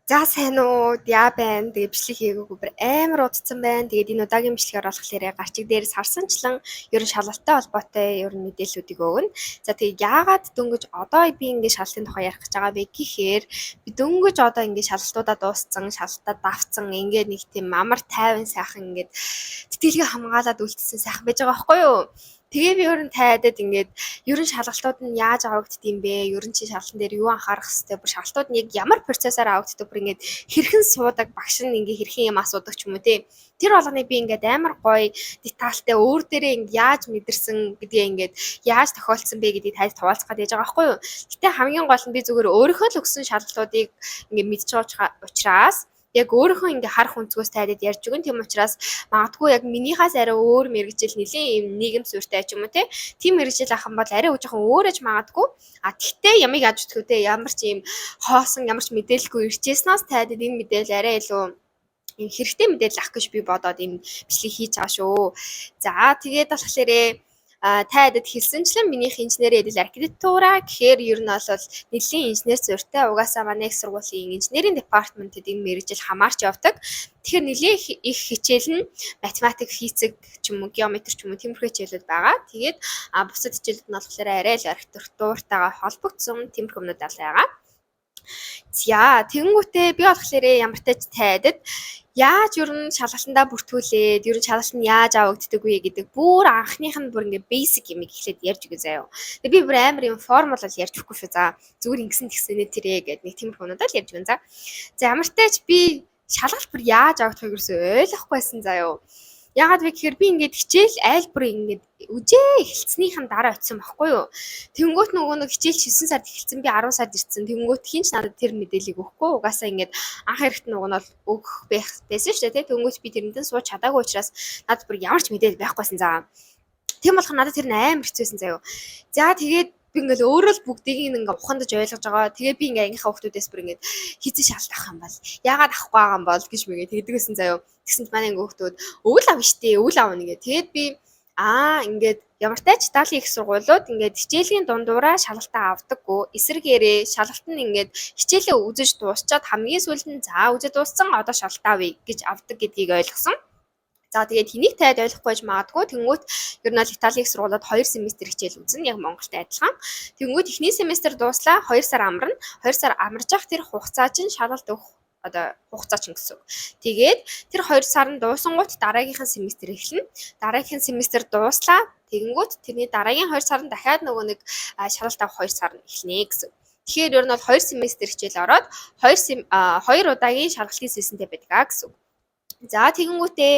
За сайн уу? Яа байна? Тэгээ бичлэг хийгээгүй бүр амар удцсан байна. Тэгээд энэ удаагийн бичлэгээр болохоор гарчиг дээрээс харсанчлан ерөн шалгалттай холбоотой ерөн мэдээллүүдийг өгнө. За тэгээд яагаад дөнгөж одоо би ингээд шалгалтын тухай ярих гэж байгаа вэ гэхээр би дөнгөж одоо ингээд шалгалтуудаа дууссан, шалгалтаа давцсан ингээд нэг тийм амар тайван сайхан ингээд тэтгэлгээ хамгаалаад үлдсэн сайхан байж байгаа байхгүй юу? Тэгээ би ерөн тайдад ингээд ерөн шалгалтууд нь яаж авагддгийм бэ? Ерөн чи шалгалтын дээр юу анхаарах хэвтэй? Бүр шалгалтууд нь яг ямар процессоор авагддаг бүр ингээд хэрхэн суудаг багш нь ингээ хэрхэн юм асуудаг ч юм уу те. Тэр болгоныг би ингээд амар гоё детальтай өөр дээрээ ингээд яаж мэдэрсэн гэдгээ ингээд яаж тохиолдсон бэ гэдгийг тайлж хуваалцах гэж байгаа байхгүй юу. Гэтэ хамгийн гол нь би зүгээр өөрийнхөө л өгсөн шалгалтуудыг ингээд мэдж байгаа учраас яг өөрийнхөө ингээ харах өнцгөөс тайлбар ярьж өгөн. Тийм учраас магадгүй яг минийхаас арай өөр мэрэгжил нэлийн юм нийгэм суурьтай ч юм уу те. Тийм мэрэгжил ахын бол арай жоохон өөр аж магадгүй. А тэгтээ ямиг яаж өгөх вэ те? Ямар ч юм хоосон ямар ч мэдээлэлгүй ирчээснээс тайлбар энэ мэдээлэл арай илүү юм хэрэгтэй мэдээлэл авах гэж би бодоод энэ бичлэг хийж байгаа шүү. За тэгээд болохоор тайдад хэлсэнчлэн минийх инженери эдэл архитектура гэхээр ер нь бол нэлийн инженер зуртай угаасаа манай их сургуулийн инженерийн департаментэд энэ мэргэжил хамаарч явдаг. Тэгэхээр нэлийн их хичээл нь математик, физик ч юм уу, геометри ч юм уу тиймэрхүү хичээлүүд байгаа. Тэгээд бусад хичээлүүд нь болохоор арай л архитектуртайгаа холбогдсон тиймэрхүү юмнууд байгаа. За тэгэнгүүтээ би болохоор ямар тач тайдад яаж ер нь шалгалтандаа бүртгүүлээд ер нь шалгалт нь яаж авагддаг вэ гэдэг бүр анхных нь бүр ингээ basic юм ихлээд ярьж өгөө заяа. Тэгээ би бүр амар юм формул бол ярьж өгөхгүй шүү. За зүгээр ингэсэн тэгсэнэ тэрэ гэдэг нэг тиймэрхүү юмудаа л ярьж өгөн. За ямар тач би шалгалт бүр яаж авагдахыг ерөөсөй ойлгохгүйсэн заяа. Ягаад вэ гэхээр би ингээд хичээл айлбар ингээд үжээ эхэлснийхэн дараа очисон байхгүй юу. Тэнгүүт нөгөө нэг хичээл 9 сард эхэлсэн, би 10 сард ирсэн. Тэнгүүт хинч надад тэр мэдээллийг өгөхгүй. Угаасаа ингээд анх хэрэгт нөгөө нь бол өгөх байсан шүү дээ. Тэнгүүт би тэрнээ сууж чадаагүй учраас надад бүр ямар ч мэдээлэл байхгүйсэн заа. Тийм болохоор надад тэр нь амар хэцүүсэн заяа. За тэгээд би ингээл өөрөө л бүгдийг ингээ ухандаж ойлгож байгаа. Тэгээ би ингээ ангийнхаа хүмүүсээс бүр ингээ хизээ шалт авах юм бол яагаад авахгүй байгаа юм бол гэж мэгээ тэгдэгсэн заяа. Тэгсэнд манай ингээ хүмүүс өвөл авна штэ, өвөл авна гээ. Тэгээд би ингээд ямар тач Италийн их сургуулиуд ингээд хичээлийн дундуураа шалгалтаа авдаггүй. Эсвэргээрээ шалгалт нь ингээд хичээлээ үзэж дуусчаад хамгийн сүүлд нь за үзэж дууссан одоо шалгалтаа авъя гэж авдаг гэдгийг ойлгосон. За тэгээд хэнийг тайд ойлгохгүй байж магадгүй. Тэнгүүт ер нь Италийн их сургуулиуд 2 семестр хичээл үзнэ яг Монголтой адилхан. Тэнгүүт эхний семестр дууслаа 2 сар амарна. 2 сар амарж явах тэр хугацаа чинь шалгалт өгөх одоо хугацаа чинь гэсэн. Тэгээд тэр 2 сар нь дуусангууд дараагийнхын семестр эхэлнэ. Дараагийнхын семестр дууслаа. Тэгэнгүүт тэрний дараагийн 2 сар нь дахиад нөгөө нэг шалгалт авах 2 сар нь эхэлнэ гэсэн. Тэгэхээр ер нь бол 2 семестр хичээл ороод 2 удаагийн шалгалтын сессонтэй байдаг гэсэн. За тэгэнгүүтээ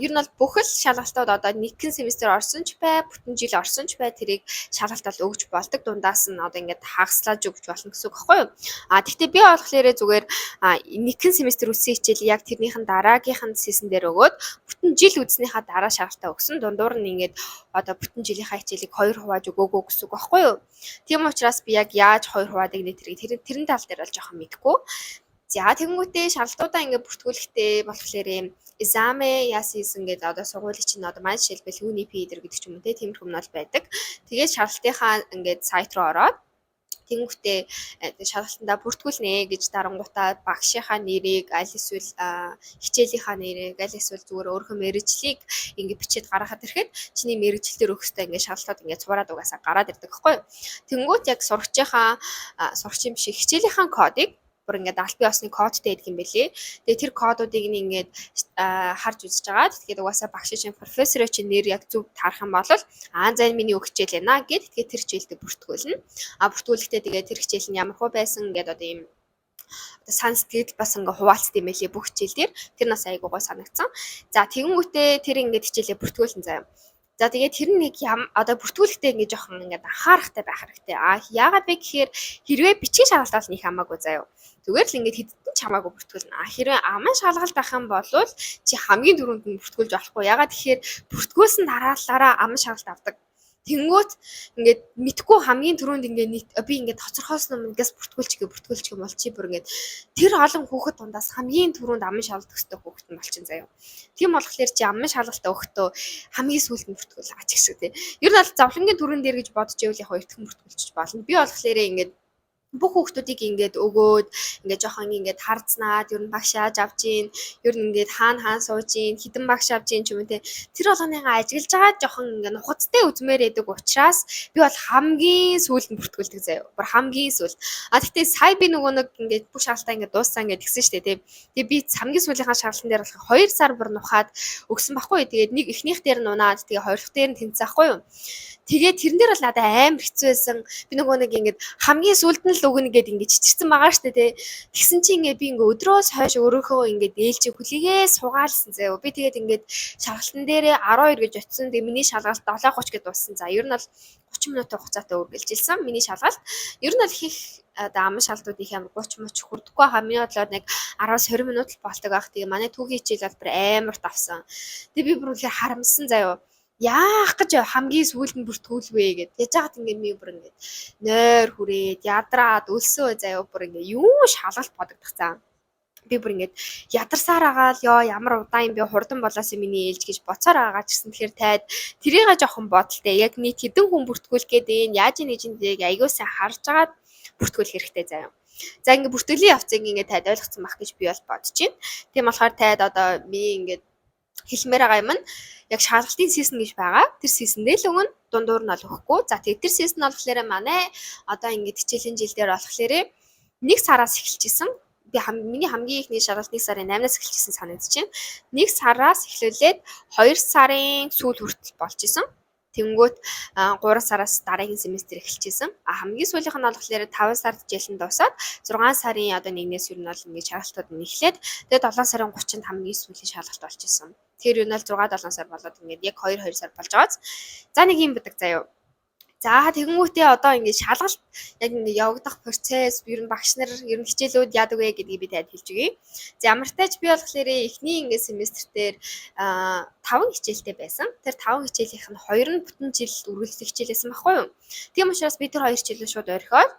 ер нь бол бүх л шалгалтууд одоо нэгэн семестр орсон ч бай, бүтэн жил орсон ч бай тэрийг шалгалт бол өгж болдог. Дундаас нь одоо ингээд хагаслаж өгч болно гэсэн үг байхгүй юу? Тэгвэл би болохоор зүгээр нэгэн семестр үссэн хичээл яг тэрнийхэн дараагийнхан сессэн дээр өгөөд бүтэн жил үзнийхаа дараа шалгалтаа өгсөн. Дундуур нь ингээд одоо бүтэн жилийнхаа хичээлийг 2 хувааж өгөөгөө гэсэн үг байхгүй юу? Тийм учраас би яг яаж 2 хуваадаг нэ тэрэн тал дээр бол жоохон мэдэхгүй. За тэгэнгүүтээ шалгалтуудаа ингээд бүртгүүлэхдээ болохоор exam яасан гэдэг одоо сургуулийн чинь одоо маань жишээлбэл UNIP дээр гэдэг ч юм уу тийм хүмүүс бол байдаг. Тэгээд шалгалтынхаа ингээд сайт руу ороод тэгэнгүүтээ шалгалтандаа бүртгүүлнэ гэж дарангуудаа багшийнхаа нэрийг аль эсвэл хичээлийнхаа нэрийг аль эсвэл зүгээр өөрийнхөө мэргэжлийг ингээд бичээд гаргахад ирэхэд чиний мэргэжил дээр өгөхтэй ингээд шалгалтууд ингээд цувраад угаасаа гараад ирдэг байхгүй юу. Тэнгүүт яг сурагчийн биш хичээлийнхаа кодыг бүр ингээд аль бие осны кодтай байдаг юм бэлээ. Тэгээ тэр кодуудыг ингээд харж үзэж байгаа. Тэгэхээр угаасаа багш чинь профессорын чинь нэр яг зөв таарах юм бол за энэ миний хичээл байна гэд тэгэхээр тэр хичээлдээ бүртгүүлнэ. Бүртгүүлэхдээ тэгээ тэр хичээл нь ямар хөө байсан гэдэг одоо ийм санскрит бас ингээ хуваалцсан юм байлээ бүх хичээл дээр. Тэр нас айгуугаа санагдсан. За тэгэнгүүтээ тэр ингээд хичээлээ бүртгүүлсэн заяа. За тэгээд тэр нэг одоо бүртгүүлэхдээ ингээ жоохон ингээд анхаарахтай байх хэрэгтэй. Яагаад вэ гэхээр хэрвээ бичгийн шалгалт бол нэг хамаагүй заяа. Зүгээр л ингээд хэдэн ч хамаагүй бүртгүүлнэ. Хэрвээ аман шалгалт авах юм бол чи хамгийн түрүүнд нь бүртгүүлж болохгүй. Яагаад тэгэхээр бүртгүүлсэн дараалалаараа аман шалгалт авдаг. Тэнгүүт ингээд мэдхгүй хамгийн түрүүнд ингээд би ингээд тоцорхоолсон юмгаас бүртгүүлчих юм бол чи бүр ингээд тэр олон хүүхэд дундаас хамгийн түрүүнд аман шалгалт өгөхтэй хүүхэд нь болчихно заяа. Тийм болохоор чи аман шалгалт өгөхдөө хамгийн сүүлд нь бүртгүүл аач гэсэн тий. Ер нь бол зовлонгийн түрүүн дээр гэж бодож ивэл яг хоёрдхан бүртгүүлчих болно. Би болохоор ингээд бүх хүүхдүүдийг ингээд өгөөд ингээд жоохон ингээд харцнаад ер нь багш яаж авч ийн ер нь ингээд хаана сууж ийн хідэн багш авч ийн ч юм уу те тэр болгоныгаа ажиглаж байгаа жоохон ингээд нухацтай үзмээр байдаг учраас би бол хамгийн сүүлд нь бүртгүүлдэг заяа. Бүр хамгийн сүүлд. А тэгтээ сая би нөгөө нэг ингээд бүх шаалтаа ингээд дууссан ингээд тэгсэн штэ те. Тэгээ би хамгийн сүүлийнхаа шаалтан дээр болох 2 сар бүр нухаад өгсөн байхгүй. Тэгээд нэг эхнийх дээр нунаад тэгээ хоёр дахь дээр нь тэнцсэн байхгүй юу. Тэгээд тэрэн дээр бол надад амар хэцүү байсан. Би нөгөө нэг ингээд хамгийн сүүлд нь л өгнө гэд ингээд чичирсэн байгаа штэ тий. Тэгсэн чинь ингээд би ингээд өдрөөс хойш өөрөөхөө ингээд ээлжи хүлээгээ сугаалсан заяа. Би тэгээд ингээд шалгалтын дээрээ 12 гэж очисон. Тэгээ миний шалгалт 7:30 гэд дууссан. За ер нь бол 30 минутын хугацаатай үргэлжилсэн миний шалгалт. Ер нь бол их ам шалгалтууд их амар 30 минут хүрдэхгүй хаа. Миний бодлоор нэг 10-20 минут л болдог байх. Тэгээ манай түүхийн хичээл бол бүр амар тавсан. Тэгээ би бүр үнэхээр харамссан заяа. Яах гэж хамгийн сүүлд нь бүртгүүлвэ гэд. Яж хаад ингээд би бүр ингээд нойр хүрээд ядраад өлсөө заяа бүр ингээд юу шалгалт бодогдчихсан. Би бүр ингээд ядарсаар агаал ёо ямар удаан юм бэ хурдан болоос миний ээлж гэж боцоор агаа ч гэсэн тэгэхээр тайд тэрийгээ жоохон бодолтой. Яг нийт хэдэн хүн бүртгүүлэх гээд энэ яаж нэг юм дийг аягуулсан харж агаад бүртгүүлэх хэрэгтэй заяа. За ингээд бүртгэлийн явцыг ингээд тайд ойлгоцсон байх гэж би бол бодож байна. Тийм болохоор тайд одоо би ингээд хэлмээр байгаа юм нь яг шалгалтын сизон гэж байгаа. Тэр сизондээ л өгнө дундуур нь ол өгөхгүй. За тэгээд тэр сизон нь болохоор манай одоо ингээд хичээлийн жил дээр болохоор 1 сараас эхэлчихсэн. Би миний хамгийн ихний шалгалт 1 сарын 8-наас эхэлчихсэн санагдаж байна. 1 сараас эхлүүлээд 2 сарын сүүл хүртэл болж исэн. Тэнгүүт 3 сараас дараагийн семестр эхэлчихсэн. Хамгийн сүүлийнх нь болохоор 5 сард хичээл нь дуусаад 6 сарын одоо 1-ээс юу нь бол ингээд шалгалтууд нь эхлээд тэгээд 7 сарын 30-нд хамгийн сүүлийн шалгалт болчихсон. Тэгэхээр юу нь бол 6-7 сар болоод ингээд яг 2 сар болж байгааз. За нэг юм бэдэг заяа. За тэгэнгүүтээ одоо ингээд шалгалт яг ингээд явагдах процесс ер нь багш нар ер нь хичээлүүд яадаг вэ гэдгийг би танд хэлж өгье. За ямар ч тач би болохоор эхний ингээд семестр дээр 5 хичээлтэй байсан. Тэр 5 хичээлийнх нь 2 нь бүтэн жил үргэлжлэх хичээлээсэн байхгүй юу? Тийм учраас би тэр 2 хичээлээ шууд орхиод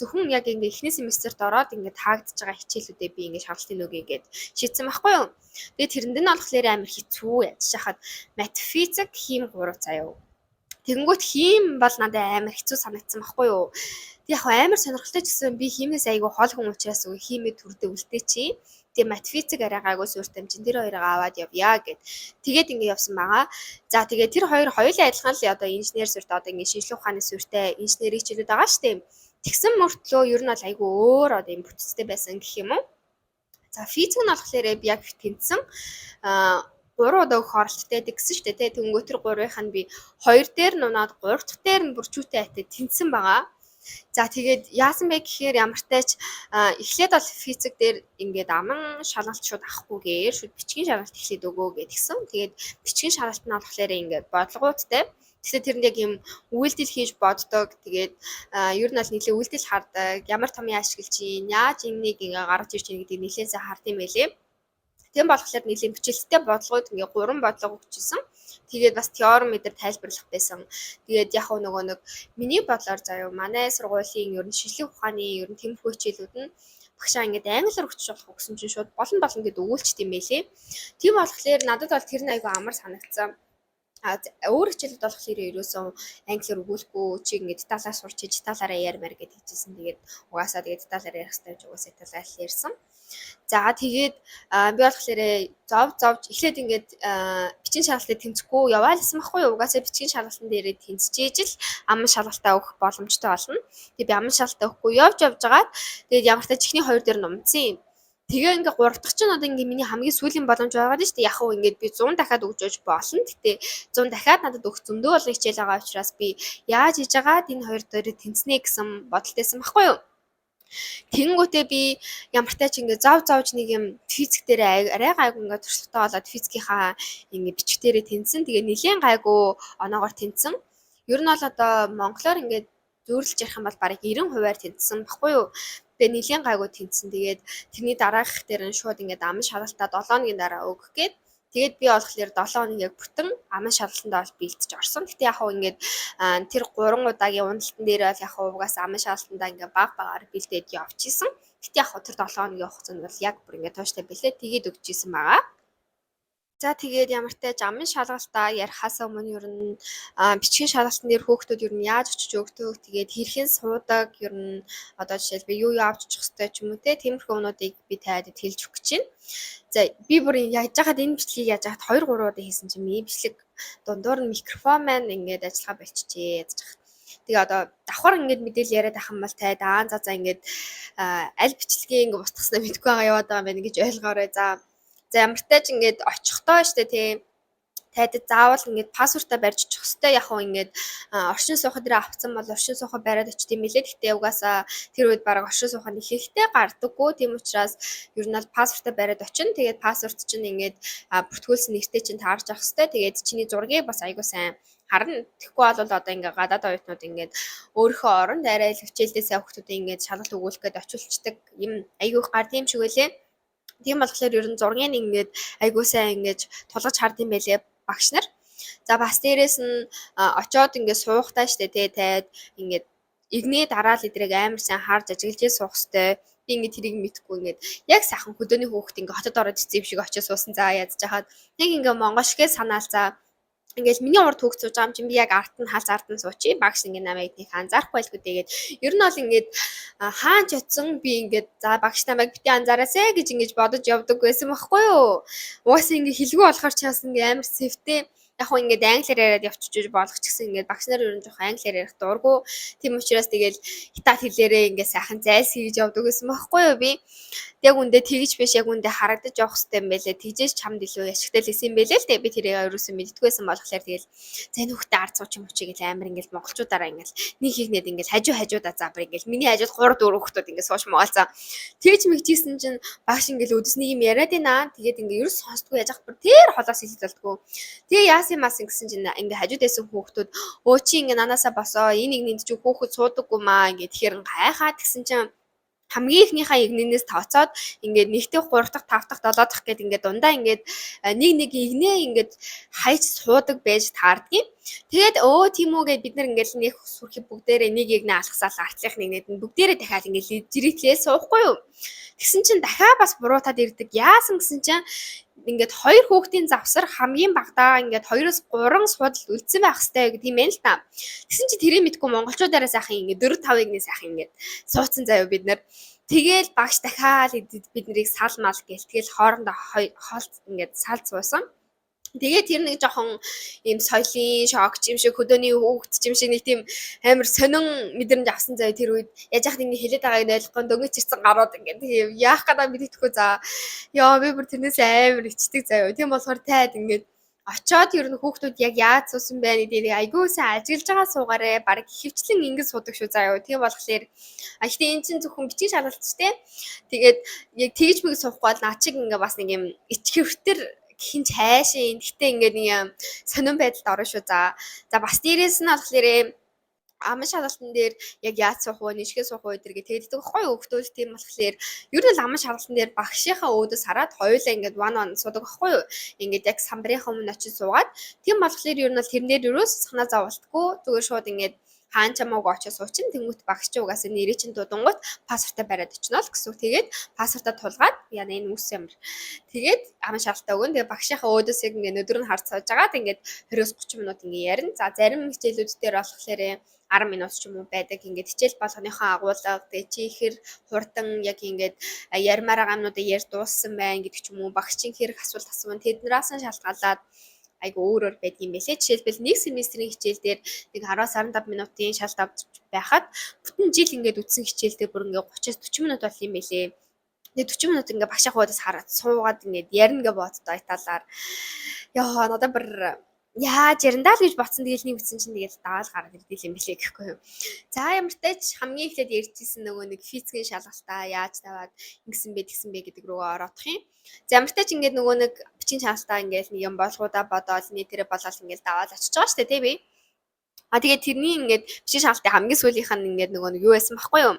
зөвхөн яг ингээд эхний семестрт ороод ингээд таагдж байгаа хичээлүүдээ би ингээд шалгалтын өгье гэд шийдсэн байхгүй юу? Тэгээд тэрэнд нь болохоор амар хэцүү яаж хахад мат физик хим 3 заяа. Тэгэнгүүт хим бол надад амар хэцүү санагдсан байхгүй юу. Тэг яг амар сонирхолтой ч гэсэн би химээс айгүй хол хүн учраас үгүй химээ төрдөө үлдээ чи. Тэгээ мат физик арай гайгүй сууртай юм чин тэр хоёрыг аваад явъя гэд. Тэгээд ингэ явсан байгаа. За тэгээд тэр хоёр хоёулаа адилхан л одоо инженер сууртай одоо ингэ шинжлэх ухааны сууртай инженерийн хичээлүүд байгаа шүү дээ. Тэгсэн мөртлөө ер нь бол айгүй өөр одоо юм бүтцтэй байсан гэх юм уу. За физик нь болохоор би яг тэнцсэн 3 удаа өгөх оролттой гэсэн шүү дээ. Тэнгөө тэр 3-ынх нь би 2 дээр нунаад 3 дахь дээр нь бүрчүүтэй хайтаа тэнцсэн байгаа. За тэгээд яасан бэ гэхээр ямар тач эхлээд бол физик дээр ингээд аман шалгалт шууд авахгүйгээр шууд бичгийн шалгалт эхлээд өгөө гэдгсэн. Тэгээд бичгийн шалгалт нь болохоор ингээд бодлогоудтай. Тэгэхээр тэрэнд яг юм үйлдэл хийж боддог. Тэгээд ер нь бол нэлээ үйлдэл хардаг. Ямар томьёо ашиглаж чинь, яаж энийг ингээ гаргаж ирж чинь гэдэг нэлээд сайн хард юм байлээ. Тийм болохоор нэлийн бичилттэй бодлогууд ингээ 3 бодлого өгчээсэн. Тэгээд бас теорем мэдэр тайлбарлах байсан. Тэгээд яг нөгөө нэг миний бодлоор заяа манай сургуулийн ер нь шинжлэх ухааны ер нь тэмхүү хичээлүүд нь багшаа ингээд англиар өгч болох гэсэн чинь шууд болон гэд өгүүлчихдээ юм байлээ. Тийм болохоор надад бол тэр нь айгүй амар санагдсан. Өөр хичээлүүд болохоор ерөөсөн англиар өгүүлэхгүй чи ингээд деталаар сурч деталаараа ярмаар гэж хэлжсэн. Тэгээд угаасаа тэгээд деталаар ярих хэрэгтэй гэж угаасаа деталаар ярьсан. За тэгээд би болохоор зовж эхлээд ингээд бичгийн шалгалтыг тэнцэхгүй яваалсан байхгүй юу? Угаасаа бичгийн шалгалтын дээрээ тэнцэж л аман шалгалтаа өгөх боломжтой болно. Тэгээд би аман шалгалтаа өгөхгүй явж агаад тэгээд ямар ч чихний 2 дээр нумцсан юм. Тэгээ ингээ 3 дахь чинь одоо ингээ миний хамгийн сүүлийн боломж байгаа шүү дээ. Яг хөө ингээд би 100 дахиад өгч өгч болно. Гэтэ 100 дахиад надад өгөх зөндөө олон хичээл байгаа учраас би яаж хийж агаад энэ 2 дээр тэнцнэ гэсэн бодолтойсэн байхгүй юу? Тэнгүүтээ би ямар тач ингээ зовж нэг юм физик дээр арай гайгүй ингээ туршлагатай болоод физикийнхаа ингээ бичиг дээрээ тэнцсэн. Тэгээ нэлийн гайгүй оноогоор тэнцсэн. Ер нь бол одоо монголоор ингээ зөөрлөж ярих юм бол бараг 90%-аар тэнцсэн баггүй юу? Тэгээ нэлийн гайгүй тэнцсэн. Тэгээд тэрний дараагийнх дээр нь шууд ингээд аман шалгалтаа 7 хоногийн дараа өгөх гээд тэгээд би болохоор 7 хоног яг бүтэн аман шалгалтанд бол бэлдэж орсон. Гэтэ яг хөө ингээд тэр 3 удаагийн уналтан дээр бол яг хөө угаас аман шалгалтандаа ингээд багаар бэлдээд явчихсан. Гэтэ яг хөө тэр 7 хоногийн хугацаанд бол яг бүр ингээд тууштай бэлээ тэгээд өгч исэн байгаа. За тэгээд ямар ч тач амын шалгалтаа ярихаас өмнө ер нь бичгийн шалгалтын дээр хүүхдүүд ер нь яаж очиж өгдөг, тэгээд хэрхэн суудаг, ер нь одоо жишээлбэл юу авч очих хэвтэй ч юм уу те тиймэрхүү юмнуудыг би таад хэлж өгөх гэж байна. За би бүр яаж хаад энэ бичлэгийг яаж хаад 2 3 удаа хийсэн чинь миний бичлэг дундуур нь микрофон маань ингээд ажиллагаа болчихжээ гэж хаа. Тэгээ одоо давхар ингээд мэдээлэл яриад ахын бол таад за ингээд аль бичлэгийн ингээд устгаснаа мэдгүй байгаа яваад байгаа юм байна гэж ойлгоорой. За ямар ч тач ингээд очихдоо штэ тийм тайдад заавал ингээд пассвортаа барьж очих хэвээр яг хөө ингээд оршин суухан дээр авцсан бол оршин суухан бариад очт юм лээ. Гэхдээ угаасаа тэр үед баг оршин суухан их ихтэй гардаггүй. Тийм учраас ер нь бол пассвортаа бариад очин. Тэгээд пассворт чинь ингээд бүртгүүлсэн нэртэй чинь таарч авах хэвээр. Тэгээд чиний зургийг бас айгуу сайн харна. Тэгэхгүй бол одоо ингээд гадаад оюутнууд ингээд өөрийнхөө оронд арай л хичээлдээ сайн хүмүүстэй ингээд шалгалт өгүүлэх гээд очилчдаг юм айгуу гар тийм шиг үлээ. Тийм болохоор ер нь зургийг ингээд айгуу сайн ингээд тулгаж хард юм байлээ багш нар. За бас дээрэс нь очоод ингээд суухтаа штэ тий таад ингээд игнээ дараал идрэг амар сайн харж ажиглаж суух хэвээр би ингээд тэрийг мэдхгүй ингээд яг сайхан хөдөөний хүүхд ингээд хотод ороод эцэв шиг очиж суусан за яаж жахаад нэг ингээд монгол шигээ санаал за ингээл миний урд хүүхд сууж байгаа юм чинь би яг арт нь хаалц арт нь суучи багш ингээд намайг нэг анзаарахгүй байлгүй тэгээд ер нь бол ингээд хаан ч утсан би ингээд за багш намайг бити анзаараасэ гэж ингэж бодож явдаг байсан байхгүй юу. Угаасаа ингээд хэлгүй болохоор ч бас ингээд амар сэвтэй яг хөө ингээд англиар яриад явчихж болох ч гэсэн ингээд багш нар ер нь жоох англиар ярих дурггүй. Тийм учраас тэгэл хятад хэлээрээ ингээд сайхан зайлс хийж явдаг гэсэн байхгүй юу би. Яг үндэ тэгж биш яг үндэ харагдаж явах хэрэгтэй юм байлээ. Тэгжээч чамд илүү ашигтай л исэн юм байлээ л дээ. Би тэрийг ерөөсөө мэддэггүйсэн болохоор тэгэл зэн хүүхдээ ард сууч юм уу чи гэж амар ингээл монголчуудаараа ингээл нэг хийгнээд ингээл хажуудаа за бүр ингээл миний хажууд 3 4 хүүхдүүд ингээд сууч муугаалцаа. Тэгж мэгжсэн чинь багш ингээл өдөснийг юм яриад байна. Тэгээд ингээ ерөөс сонсдгүй яж ах бүр тэр холоос хэлж болтгоо. Тэгээ яасан мас гэсэн чинь ингээ хажуудээсэн хүүхдүүд өө чи ингээ нанаасаа босоо энэ нэгний чи хүүхэд суудаггүй маа ингээ тэгэхээр гайхаад гисэн чинь хамгийн ихнийхээ игнээс тооцоод ингээд 1-т 3-т 5-т 7-т гэд ингээд дундаа ингээд нэг игнээ ингээд хайж суудаг байж таардгийг. Тэгээд тийм үү гэд бид нар ингээд нэг сүрхий бүгдээрээ нэг игнээ алгасаал артлах нэгнээд нь бүгдээрээ дахиад ингээд жирэтлээ суухгүй юу. Тэгсэн чинь дахиад бас буруутаад ирдэг. Яасан гэсэн чинь ингээд 2 хүүхдийн завсар хамгийн багадаа ингээд 2-оос 3 суудал үлдсэн байх хэрэгтэй гэдэг юм байна л та. Тэгсэн чи тэрийг мэдгүй монголчуудаараа сайхан ингээд 4-5-ыг нэг сайхан ингээд суудсан заяа бид нар. Тэгээл багш дахиад бид нарыг сал мал гээл тэгэл хоорондоо хоолт ингээд салд суусан. Тэгээд тэр нэг жоохон ийм соёлын шок юм шиг хөдөөний хүүхд юм шиг нэг тийм амар сонин мэдрэмж авсан заяа тэр үед яаж яхад ингэ хэлээд байгааг нь ойлгохгүй дөнгөж ирсэн гарууд ингэ тийм яах гэдэг мэддэхгүй за ёо би бүр тэрнээс амар ичдэг заяа тийм болохоор таад ингэ очоод ер нь хүүхдүүд яг яаж суусан бэ гэдгийг айгүй сайн ажиглаж байгаа суугаарэ баг хөвчлэн ингэж суудаг шүү заяа тийм болохоор гэхдээ эн чинь зөвхөн бичиг шалгалт ч тийм тэгээд яг тэгж мэг суухгүй бол наа чиг ингэ бас нэг юм ичхэртэр хинч хайшин гэхдээ ингээд нэг юм сонирн байдалд орно шүү. За бас дээрээс нь болохоор амын шалгалтын дээр яг яаж суух вэ, нэшгээ суух вэ гэдэргээ тэгдэг байхгүй юу хөвгтүүд тийм болохоор ер нь амын шалгалтын дээр багшийнхаа өөдөөс хараад хоёулаа ингээд one суудаг байхгүй юу. Ингээд яг самбарынхаа өмнө очиж суугаад тийм болохоор ер нь бол тэрнээр ерөөс санаа зовлтгүй зүгээр шууд ингээд хаан чамаагүй очиж суучин тэнгуут багш чи угаасаа нэрээ чин дуудангууд пассвортаа бариад очино л гэсэн үг. Тэгээд пассвортаа тулгаад яа энэ үс ямар. Тэгээд амын шалгалтаа өгөн. Тэгээд багшийнхаа өөдөөс яг ингээд өдөр нь харж сууж агаад ингээд 20-30 минут ингээд ярина. За зарим хичээлүүд дээр болохоор 10 минут ч юм уу байдаг. Ингээд хичээл болгоныхоо агуулга тэгээд чи ихэр хурдан яг ингээд ярмаар байгаа юмнуудыг ярь дууссан байна гэдэг ч юм уу. Багшийн хэрэг асуулт асууван тэднээс нь шалтгаалаад айгу өөр байдаг юм байлээ. Жишээлбэл нэг семестрийн хичээл дээр нэг 10-15 минутын шалт авч байхад бүтэн жил ингээд үтсэн хичээл дээр бүр ингээд 30-40 минут бол юм байлээ. Тэгээд 40 минут ингээд багшийнхаа уудаас хараад суугаад ингээд ярина гэж боддоо айталаар. Яа надад бүр яаж ярандаа л гэж ботсон тэгэл нэг үтсэн чинь тэгэл даал гараад ирдэл юм билээ гэхгүй юу. За ямар ч тач хамгийн эхлээд ярьжсэн нөгөө нэг физикийн шалгалтаа яаж таваад ингэсэн бэ тэгсэн бэ гэдэг рүүгээ ороодох юм. За ямар ч тач ингээд нөгөө нэг бичгийн шалгалтаа ингээд нэг юм болгоудаа бодоод нийтээрээ болоод ингээд даваад очиж байгаа шүү дээ тий би. Тэгээд тэрний ингээд бичиг шалгалтын хамгийн сүүлийнх нь ингээд нөгөө нэг юу байсан байхгүй юу?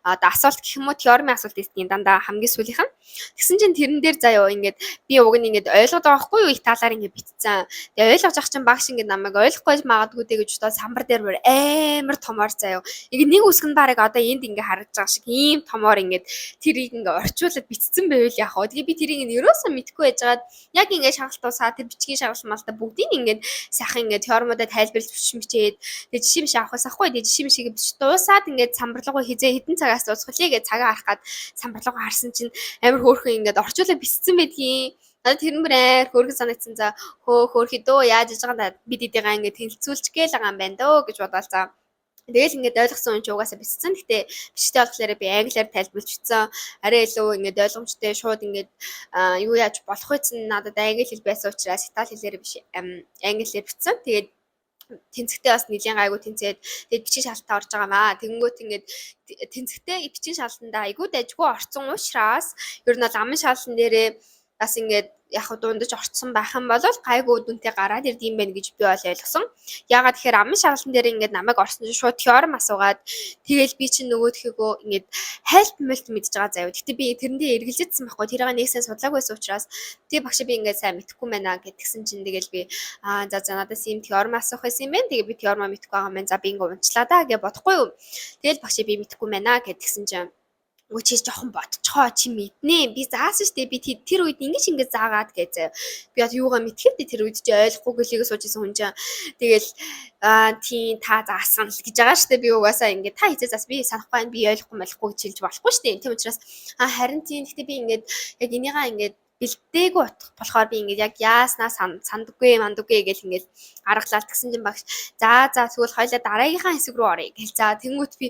Одоо асуулт гэх юм уу теоремын асуулт гэсэн дандаа хамгийн сүүлийнх нь. Тэгсэн чинь тэрэн дээр заяа ингээд би уг нь ингээд ойлгоод байгаа байхгүй юу? Их талаар ингээд битцсэн. Тэгээ ойлгож авах чинь багш ингээд намайг ойлгохгүй магадгүй дээ гэж бодоод самбар дээр бүр амар томоор заяа. Ингээд нэг үсгэн барыг одоо энд ингээд харагдаж байгаа шиг ийм томоор ингээд тэрийг ингээд орчуулад битцсэн байвал яах вэ? Тэгээ би тэрийг ингээд ерөөсөө мэдэхгүй байжгаад яг ингээд шалгалт дуусаад тэр бичгийн шалгалтмалта бүгдийг ингээд сайхан ингээд теоремуудаа тайлбарлаж бичээд тэгээ жишээ биш авахаас ахгүй тэгээ жишээ бишийг бич дуусаад ингээд самбарлуугаа хизээ хэдэн цагаас дуусгалээ гэж цагаа харах гад самбарлуугаа харсан чинь амар хөөрхөн ингээд орчуулаад бисцсэн байдгийн. Надад тэр мөр хөөрхөн санагдсан за хөөрхий дөө яаж иж байгаа бид эдийгээ ингээд тэнцүүлж гээл байгаа юм байна дөө гэж бодоол за. Тэгэл ингээд ойлгосон юм чи угаасаа бисцсэн. Гэтэ бичтэй болохоор би англиар тайлбарлаж бичсэн. Арай илүү ингээд ойлгомжтой шууд ингээд юу яаж болох вэ гэсэн надад англи хэл байсан учраас итали хэлээр биш англиар бичсэн. Тэгээд тэнцэгтээ бас нэлийн гайгүй тэнцээд тэгээд бичиг шалгалтаа орж байгаамаа. Тэгэнгүүт ингээд тэнцэгтээ бичиг шалгалтанда айгүй дайггүй орсон учраас ер нь бол амын шалгалтын дээрээ бас ингээд яг дундаж орцсон байх юм бол гайгүй дүнтэй гараад ирд юм байна гэж би бол ойлгосон. Ягаад тэгэхээр амын шалгалтын дээр ингээд намайг орсон чинь шууд теорем асуугаад тэгэл би чинь нөгөөдхийгөө ингээд хайлт мэлт мэдж байгаа заяа. Гэтэ би тэрэндээ эргэлзээдсэн байхгүй. Тэрийг нэг сайн судлаагүй байсан учраас тэгээ багш би ингээд сайн мэдэхгүй байна гэдгсэн чинь тэгэл би за надаас ийм теорем асуух байсан юм байна. Тэгээ би теорем мэдэхгүй байгаа юм байна. За би ингээд унчлаа да гэж бодохгүй юу. Тэгэл багш би мэдэхгүй байна гэдгсэн чинь Өө чи жоохон бодцохоо чи мэднэ. Би заасан штэ би тэр үед ингэж заагаад гэж. Би одоо юугаа мэдхэвдэ тэр үед чи ойлгохгүй гэлийг сууж исэн хүн чинь. Тэгэл тийм та заасан л гэж байгаа штэ би угаасаа ингэ та хизээ заас би санахгүй байна. Би ойлгохгүй малахгүй гэж хэлж болохгүй штэ. Тийм учраас харин тийм гэхдээ би ингэ яг энийгаа ингэ бэлдээгүй болохоор би ингээд яг яаснаа сандаггүй мандаггүй гэж ингээд аргалаад тэгсэн чинь багш за тэгвэл хоёлаа дараагийнхаа хэсэг рүү оръё гэл за тэнгуут би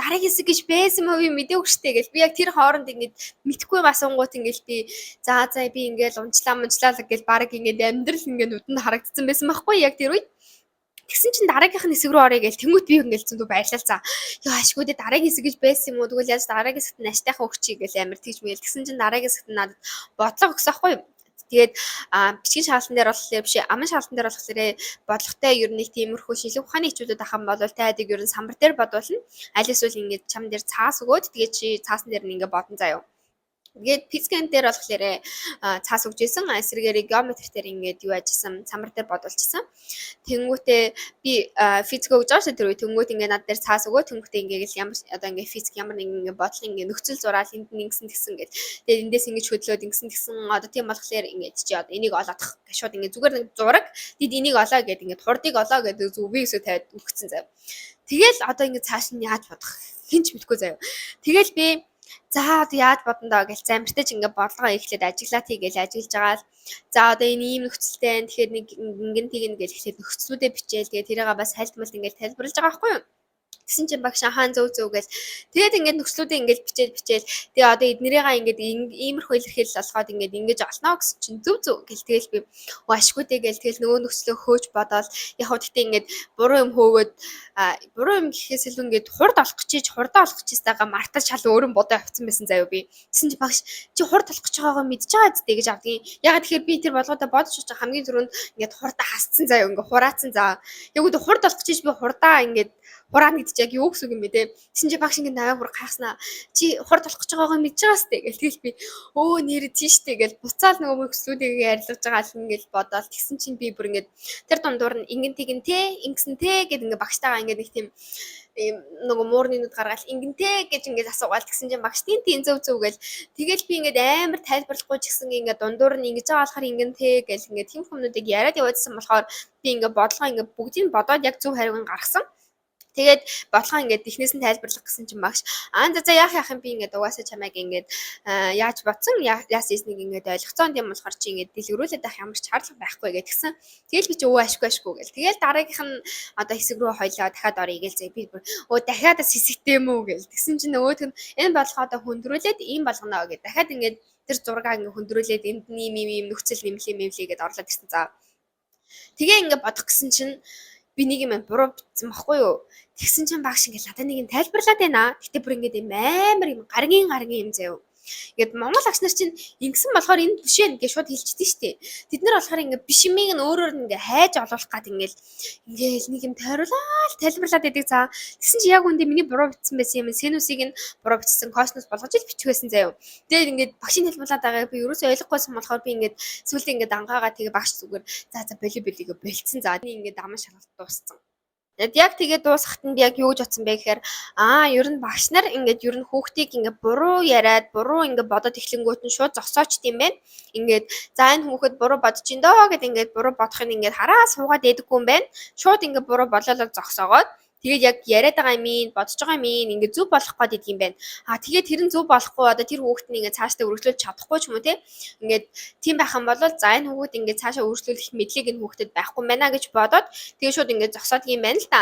дараагийн хэсэг гэж байсан мó би мэдээгүй штэ гэл би яг тэр хооронд ингээд мэдхгүй басангууд ингээд би за би ингээд унчлаа л гэл баг ингээд амьдрал ингээд нүдэнд харагдсан байсан байхгүй яг тэр үед тэгсэн чинь дараагийнх нь хэсэг рүү оръё гэл тэнгуут би ингээд зөндөө баярлал за ёо ашгүй дээ дараагийн хэсэг гэж байсан юм уу тэгвэл яаж дараагийн хэсэгт нь аштайхан өгчий гэл амар тэгж мэйл тэгсэн чинь дараагийн хэсэгт нь надад бодлого өгсөн хгүй тэгээд бичгийн шалгалтын дээр болохоор биш амын шалгалтын дээр болохоор бодлоготой ер нь тиймэрхүү шилэг ухааны хичээлүүд ахын бол тайдаг ер нь самбар дээр бодвол аль эсвэл ингээд чам дээр цаас өгөөд тэгээд чи цаасан дээр нь ингээд бодон заяа Тэгээд физикэн дээр болохоор цаас өгч исэн эсрэгээр геометр дээр ингээд юу ажилласан самбар дээр бодулчихсан. Тэнгүүтээ би физик өгж байгаа шүү тэр үе тэнгүүт ингээд над дээр цаас өгөө тэнгүүтээ ингээд ямар одоо ингээд физик ямар нэг ингээд бодлого ингээд нөхцөл зураал энд нэгсэн тэгсэн гэдэг. Тэгээд эндээс ингээд хөдлөөд ингэсэн тэгсэн одоо тийм болохоор ингээд чи одоо энийг олоодох гэж шууд ингээд зүгээр нэг зураг дид энийг олоо гэдэг ингээд хурдыг олоо гэдэг зүвийг өсөө тавиад өгсөн заяа. Тэгэл одоо ингээд цааш нь яаж бодох хинч мэдгүй заяа. Тэгэл би за одоо яаж бодно доо гэж замиртаж ингээд бодлогоо эхлээд ажиглаад хийгээл ажиллаж байгаа л за одоо энэ ийм нөхцөлтэй байна тэгэхээр нэг ингэн тэгнэ гэж эхлээд нөхцлүүдээ бичээл тэгээ тэрийг бас хайлтмалт ингээд тайлбарлаж байгаа байхгүй юу Тэгсэн чинь багш хаан зөв гэл тэгээд ингээд нөхцлүүдээ ингээд бичээл тэгээ одоо эднэрийгээ ингээд иймэрхүү илэрхийлэл олгоод ингээд ингэж олно гэсэн чинь зөв гэл тэгэл би ашгүй дээ гэл тэгэл нөгөө нөхцлөө хөөж бодоол яг хөө тэгтээ ингээд буруу юм хөөгөөд буруу юм гэхээс илүү ингээд хурд олох хурдаа олох гэжтэйгээ мартаж шал өөрөө бодоо авцсан байсан заяа би тэгсэн чинь багш чи хурд олох гэж байгаагаа мэдж байгаа зү гэж авдгийн ягаад тэгэхээр би тэр болгоодоо бодож байгаа хамгийн түрүүнд ингээд хурдаа хасцсан заяа ингээд хураацсан за яг үгүй хурд олох гэж би хурдаа ингээд хураана гэдэг чинь яг юу гэсэн юм бэ те. Тэгсэн чи багш ингэ наваа бүр гайхснаа. Чи хурд болох гэж байгаагаа мэдж байгаа сте гэл тэгэл би нэр тийштэй гэл буцаал нөгөө мөкслүүдийг ярьлаж байгаа л ингээл бодоол тэгсэн чинь би бүр ингэ тэр дундуур нь ингэн тэгэн те ингэсэн те гэд ингэ багштайгаа ингэ нэг тийм нөгөө муурны нүд гаргаал ингэнтэй гэж ингэж асуугаал тэгсэн чинь багш тийм зөв гэл тэгэл би ингэж амар тайлбарлахгүй ч гэсэн ингэ дундуур нь ингэж байгаа болохоор ингэнтэй гэл ингэ тийм хүмүүдийг яриад явуулсан болохоор би ингэ бодлого ингэ бүгдийг бодоод яг зөв хариуг гаргасан Тэгээд бодлого ингээд эхнээс нь тайлбарлах гэсэн чинь багш за яах юм би ингээд угаасаа чамайг ингээд яаж бодсон яас ийснийг ингээд ойлгоцсон тийм болохоор чи ингээд дэлгэрүүлээд авах ямар ч шаардлага байхгүй гэдгсэн. Тэгэл би чи ашгүй гэл. Тэгэл дараагийнх нь одоо хэсэг рүү хойлоо дахиад орё гээл зэ би дахиад бас хэсэгтэй юм уу гэл. Тэгсэн чинь нөгөөх нь энэ бодлогоо одоо хөндрүүлээд ийм болгоно гэдэг. Дахиад ингээд тэр зургаа ингээд хөндрүүлээд энд ийм нөхцөл нэмлээ гэдээ орлоод ирсэн за. Тэгээ ингээд бодох гэсэн чинь би нэг юм буруу битсэн баггүй юу. Тэгсэн чинь багш ингээд надад нэг юм тайлбарлаад байна. Гэтэ бүр ингээд юм амар юм гаргийн юм заяа. Ингээд Монгол агч нар чинь ингэсэн болохоор энэ биш ээ гэж шууд хэлчихсэн шүү дээ. Тэд нар болохоор ингээд биш юмыг нь өөрөөр нь ингээд хайж олуулах гад ингээл нэг юм тайлбарлаад байдаг цаа. Тэгсэн чи яг үндэ миний буруу бичсэн байсан юм. Синусыг нь буруу бичсэн, косинус болгож ил бичих байсан заяа. Тэгээд ингээд багшийн тайлбарлаад байгааг би ерөөсөө ойлгохгүйсэн болохоор би ингээд сүүлдээ ингээд ангаагаа тэгээ багш зүгээр за болиго болцсон. За ингээд аман шалгалт дууссан. Тэгэд яг тэгээ дуусахад нь яг юу гэж бодсон бэ гэхээр ер нь багш нар ингээд ер нь хүүхдийг ингээд буруу яриад буруу ингээд бодоод эхлэнгүүт нь шууд зогсоочт юм байна. Ингээд за энэ хүүхэд буруу бодож ин доо гэд ингээд буруу бодохыг ингээд хараа суугаад байдаггүй юм байна. Шууд ингээд буруу болоолог зогсоогоод тэгээд яг яриад байгаа юм бодож байгаа юм ингээд зөв болох гээд идэг юм байна. Тэгээд тэр нь зөв болохгүй одоо тэр хүүхэд нь ингээд цаашдаа өргөжлүүлж чадахгүй ч юм уу те. Ингээд тийм байх юм бол за энэ хүүхэд ингээд цаашаа өргөжлүүлэх мэдлэг энэ хүүхдэд байхгүй юм байна гэж бодоод тэгээд шууд ингээд зогсоод юм байна л та.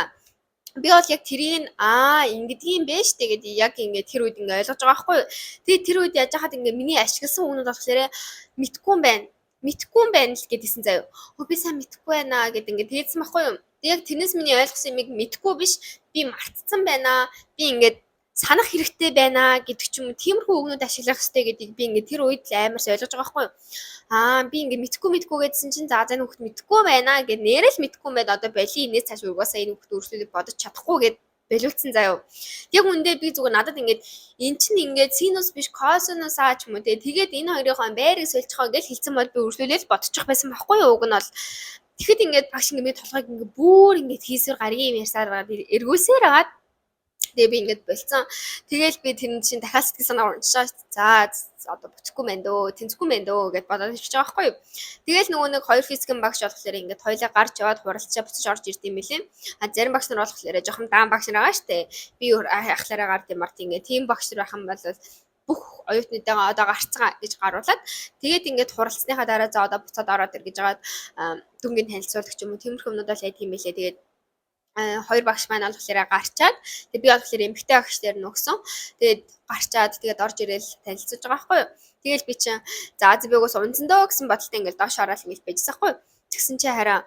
Би бол яг тэрийг ингэдгийм бэ штэ гэдэг яг ингээд тэр үед ингээд ойлгож байгаа байхгүй юу. Тэгээд тэр үед яаж хахад ингээд миний ашигласан үгнүүд болохоор мэдгүй юм байна л гэдгийгсэн заяа. Би сайн мэдгүй байна гэд ингээд тэгсэн байхгүй юу. Яг тэрнээс миний ойлгосон юмыг мэдгүй биш би мартсан байна. Би ингээд санах хэрэгтэй байна гэдэг ч юм уу тиймэрхүү үгнүүд ашиглах хэрэгтэй гэдгийг би ингээд тэр үед л амарс ойлгож байгаа байхгүй юу. Би ингээд мэдгүй гэдсэн чинь за энэ хүүхд мэдгүй байна гэд нэрэл мэдгүй юм байд одоо боли инээс цааш угаасаа энэ хүүхд өөрчлөлөө бодож чадахгүй гэд болиулсан заяа. Яг үндэ би зүгээр надад ингээд эн чинь ингээд синус биш косинус ч юм уу тэгээд энэ хоёрын байрыг сольчихоо гэж хэлсэн бол би өөрчлөлөө бодчих байсан байхгүй юу. Уг нь бол тэгэхэд ингээд багш ингээд толгойг ингээд бүр ингээд хийсвэр гаргийн юм ярьсаар эргүүлсээр агаад тэгээ би ингээд болцсон. Тэгээл би тэр чинь дахиад сэтгэл санаа уншаа. За одоо бүтэхгүй мэн дөө, тэнцэхгүй мэн дөө гэдээ бодоод ирчих байгаа байхгүй юу. Тэгээл нөгөө нэг хоёр физикийн багш болохоор ингээд хоёлаа гарч яваад хуралцаа буцаж орж ирд юм билээ. Зарим багш нар болохоор жоохон даан багш нар байгаа штэ. Би ахлаараа гард юм арт ингээд тийм багш нар байх юм бол бүх оюутнуудаа одоо гарцгаа гэж гаруулад тэгээд ингээд хуралцсныхаа дараа за одоо буцаад ороод ир гэж жагаад дүнгийн танилцуулах ч юм уу тиймэрхүү юмнууд бол яд юм билээ. Тэгээд хоёр багш маань болохоор гарчаад би болохоор эмгтэй багш дээр нөгсөн. Тэгээд гарчаад тэгээд орж ирээл танилцуулж байгаа байхгүй юу. Тэгээл би чинь за би угаас унсан дөө гэсэн бодолтой ингээд доош ороод ингээд байжсан байхгүй юу. Тэгсэн чи хараа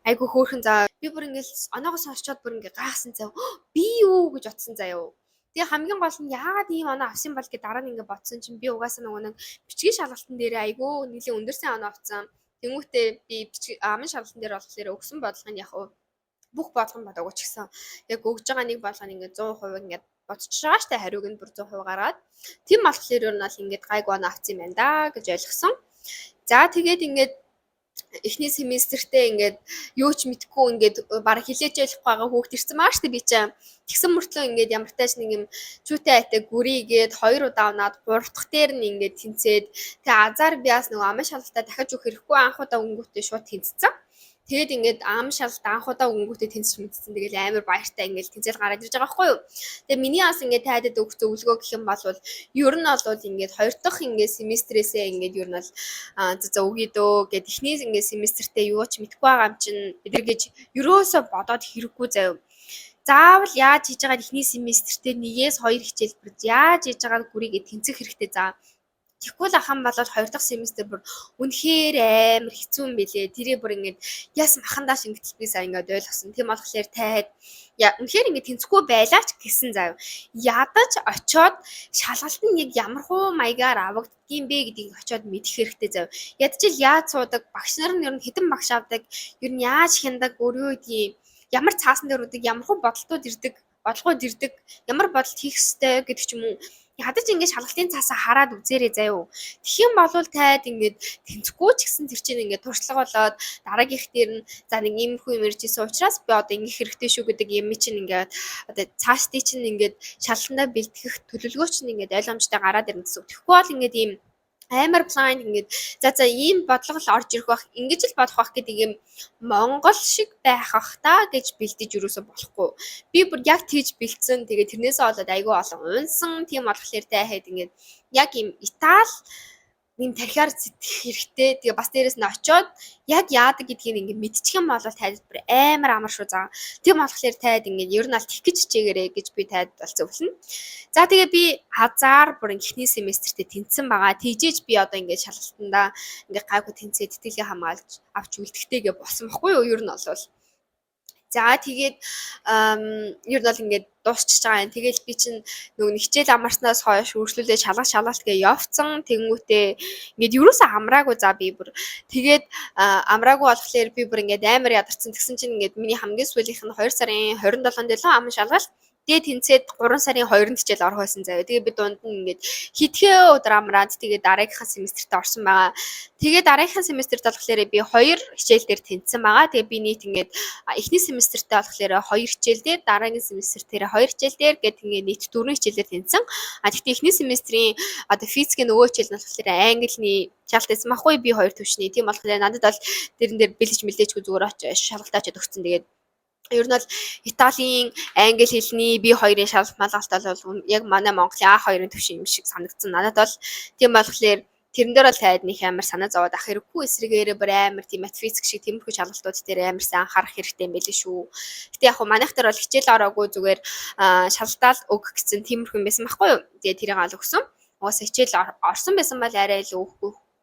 айгу хөөрхөн за би бүр ингээд оноогоос сонсчоод бүр ингээд гайхсан заяа. Би юу гэж утсан заяа. Тэгээ хамгийн гол нь яагаад ийм оноо авсан бол гэж дараа нь ингээд бодсон чинь би угаасаа нөгөө нэг бичгийн шалгалтын дээр айгу нэлийн өндөрсөн оноо авсан. Тэнгүүтээ би амын шалгалтын дээр болохоор өгсөн бодлого нь яг бүх бодлого нь бодоогүй ч гэсэн яг өгж байгаа нэг болгоно ингээд 100% ингээд бодчихж байгаа штэ хариуг нь бүр 100% гаргаад тийм болохоор ер нь бол ингээд гайг оноо авсан юм байна да гэж ойлгосон. За тэгээд ингээд эхний семестртээ ингээд юу ч мэдгүй ингээд баг хилээж ойлгохгүй байгаа хүүхд ирсэн маа штэ би чинь тэгсэн мөртлөө ингээд ямар тааш нэг юм чүүтэй айтаа гүрийгээд 2 удаа унаад 3 дахь дээр нь ингээд тэнцээд тэгээ азар биас нөгөө амын шалгалтаа дахиж өгөх хэрэггүй анхудаа өнгөтэй шууд тэнцсэн. Тэгээд ингээд ам шалт анхудаа өнгөтэй тэнцэж мэдсэн. Тэгэл амар баяртай ингээд тэнцэл гараад ирж байгаа байхгүй юу. Тэгээ миний бас ингээд тайдад өгөх зөвлөгөө гэх юм бол ер нь бол ингээд хоёр дахь ингээд семестрээсээ ингээд ер нь бол за өгье дөө гэд эхнээс ингээд семестртээ юу ч мэдгүй байгаа юм чинь бид гэж ерөөсө бодоод хэрэггүй заяа. Заавал яаж хийж байгаа эхний семестртээ 1-2 хичээлбэр яаж хийж байгаа гүрийгээ тэнцэх хэрэгтэй заа. Тэгвэл ахын болоод 2 дахь семестр бүр үнэхээр амар хэцүү юм бэлээ. Тэрээ бүр ингээд яс махандаа шингэтэл би сая ингээд ойлгосон. Тийм болохоор тайд үнэхээр ингээд тэнцэхгүй байлаа ч гэсэн заяа. Ядаж очоод шалгалт нь яг ямар хуу маягаар авагддгийм бэ гэдгийг очоод мэдэх хэрэгтэй заяа. Ядчил яаж суудаг, багш нар нь ер нь хэдэн багш авдаг, ер нь яаж хяндаг, өөрөө гэдгийг ямар цаасан дээр үүдэг, ямар хуу бодлогууд ирдэг, ямар бодолд хийх ёстой гэдэг ч юм уу. Ядаж ингээд шалгалтын цаасаа хараад үзээрэй заяа. Тэгэх юм бол тайд ингээд тэнцэхгүй ч гэсэн тэр чинь ингээд туршлага болоод дараагийнх дээр нь за нэг иймэрхүү юм ирж исэн учраас би одоо ингэх хэрэгтэй шүү гэдэг юм чинь ингээд одоо цаашдын чинь ингээд шалгалтандаа бэлтгэх төлөвлөгөө чинь ингээд ойлгомжтой гараад ирнэ гэсэн үг. Тэгэхгүй бол ингээд ийм амар план ингээд за ийм бодлого л орж ирэх байх ингэж л бодох байх гэдэг юм Монгол шиг байх ах та гэж бэлдэж юусоо болохгүй. Би бүр яг тийж бэлдсэн. Тэгээ тэрнээсээ болоод айгүй олон унсан тийм болохоор тайхад ингээд яг ийм Итали нэм тархиар сэтгэх хэрэгтэй. Тэгээ бас дээрэс нь очоод яг яадаг гэдгийг ингээд мэдчих юм бол тайд бүр амар амар шүү заа. Тийм болохоор тайд ингээд ер нь аль тех гэж хичээгээрэй гэж би тайд бол зөвлөнө. За тэгээ би хазаар бүр эхний семестртээ тэнцсэн байгаа. Тийжээж би одоо ингээд шалгалтандаа ингээд гайгүй тэнцээд тэтгэлгээ хамгаалж авч үлдэхтэйгээ болсон байхгүй юу ер нь бол. За тэгээд ер нь бол ингээд дуусчихж байгаа юм. Тэгэл би чинь нөгөө нэг хичээл амарснаас хойш үргэлжлүүлээ шалгалт гээ явцсан. Тэнгүүтээ ингээд юусаа амраагүй за би бүр тэгээд амраагүй болохоор би бүр ингээд амар ядарсан. Тэгсэн чинь ингээд миний хамгийн сүүлийнх нь 2 сарын 27-нд л ам шалгалт. Тэгээд тэнцээд 3 сарын 2-нд хичээл орох байсан заяа. Тэгээд би дунд нь ингээд хитгэн өдөр амраад тэгээд дараагийнхаа семестрт орсон байгаа. Тэгээд дараагийнхаа семестрт болохоор би 2 хичээл дээр тэнцсэн байгаа. Тэгээд би нийт ингээд эхний семестртээ болохоор 2 хичээл дээр, дараагийн семестр дээр 2 хичээл дээр гэдэг ингээд нийт 4 хичээлээр тэнцсэн. Тэгтээ эхний семестрийн одоо физикийн нөгөө хичээл нь болохоор англи шалгалт байсан байхгүй би 2 төвшний. Тийм болохоор надад бол дэрэн дээр бэлж мэлээчгүй зүгээр шалгалтаачаад өгсөн. Тэгээд ер нь бол Италийн англи хэлний B2-ын шалгалт бол яг манай Монголын A2-ын төвшин юм шиг санагдсан. Надад бол тийм болохоор тэрэн дээр бол таад нэг амар санаа зовоод ах хэрэггүй эсрэгээрээ бүр амар тийм матфизик шиг тиймэрхүү шалгалтууд дээр амар сайн анхаарах хэрэгтэй юм байли шүү. Гэтэ яг хуу манайх дээр бол хичээл ороогүй зүгээр шалгалтаал өг гэсэн тиймэрхүү юм байсан байхгүй юу. Тэгээд тэрийг аль өгсөн. Угаасаа хичээл орсон байсан бол арай л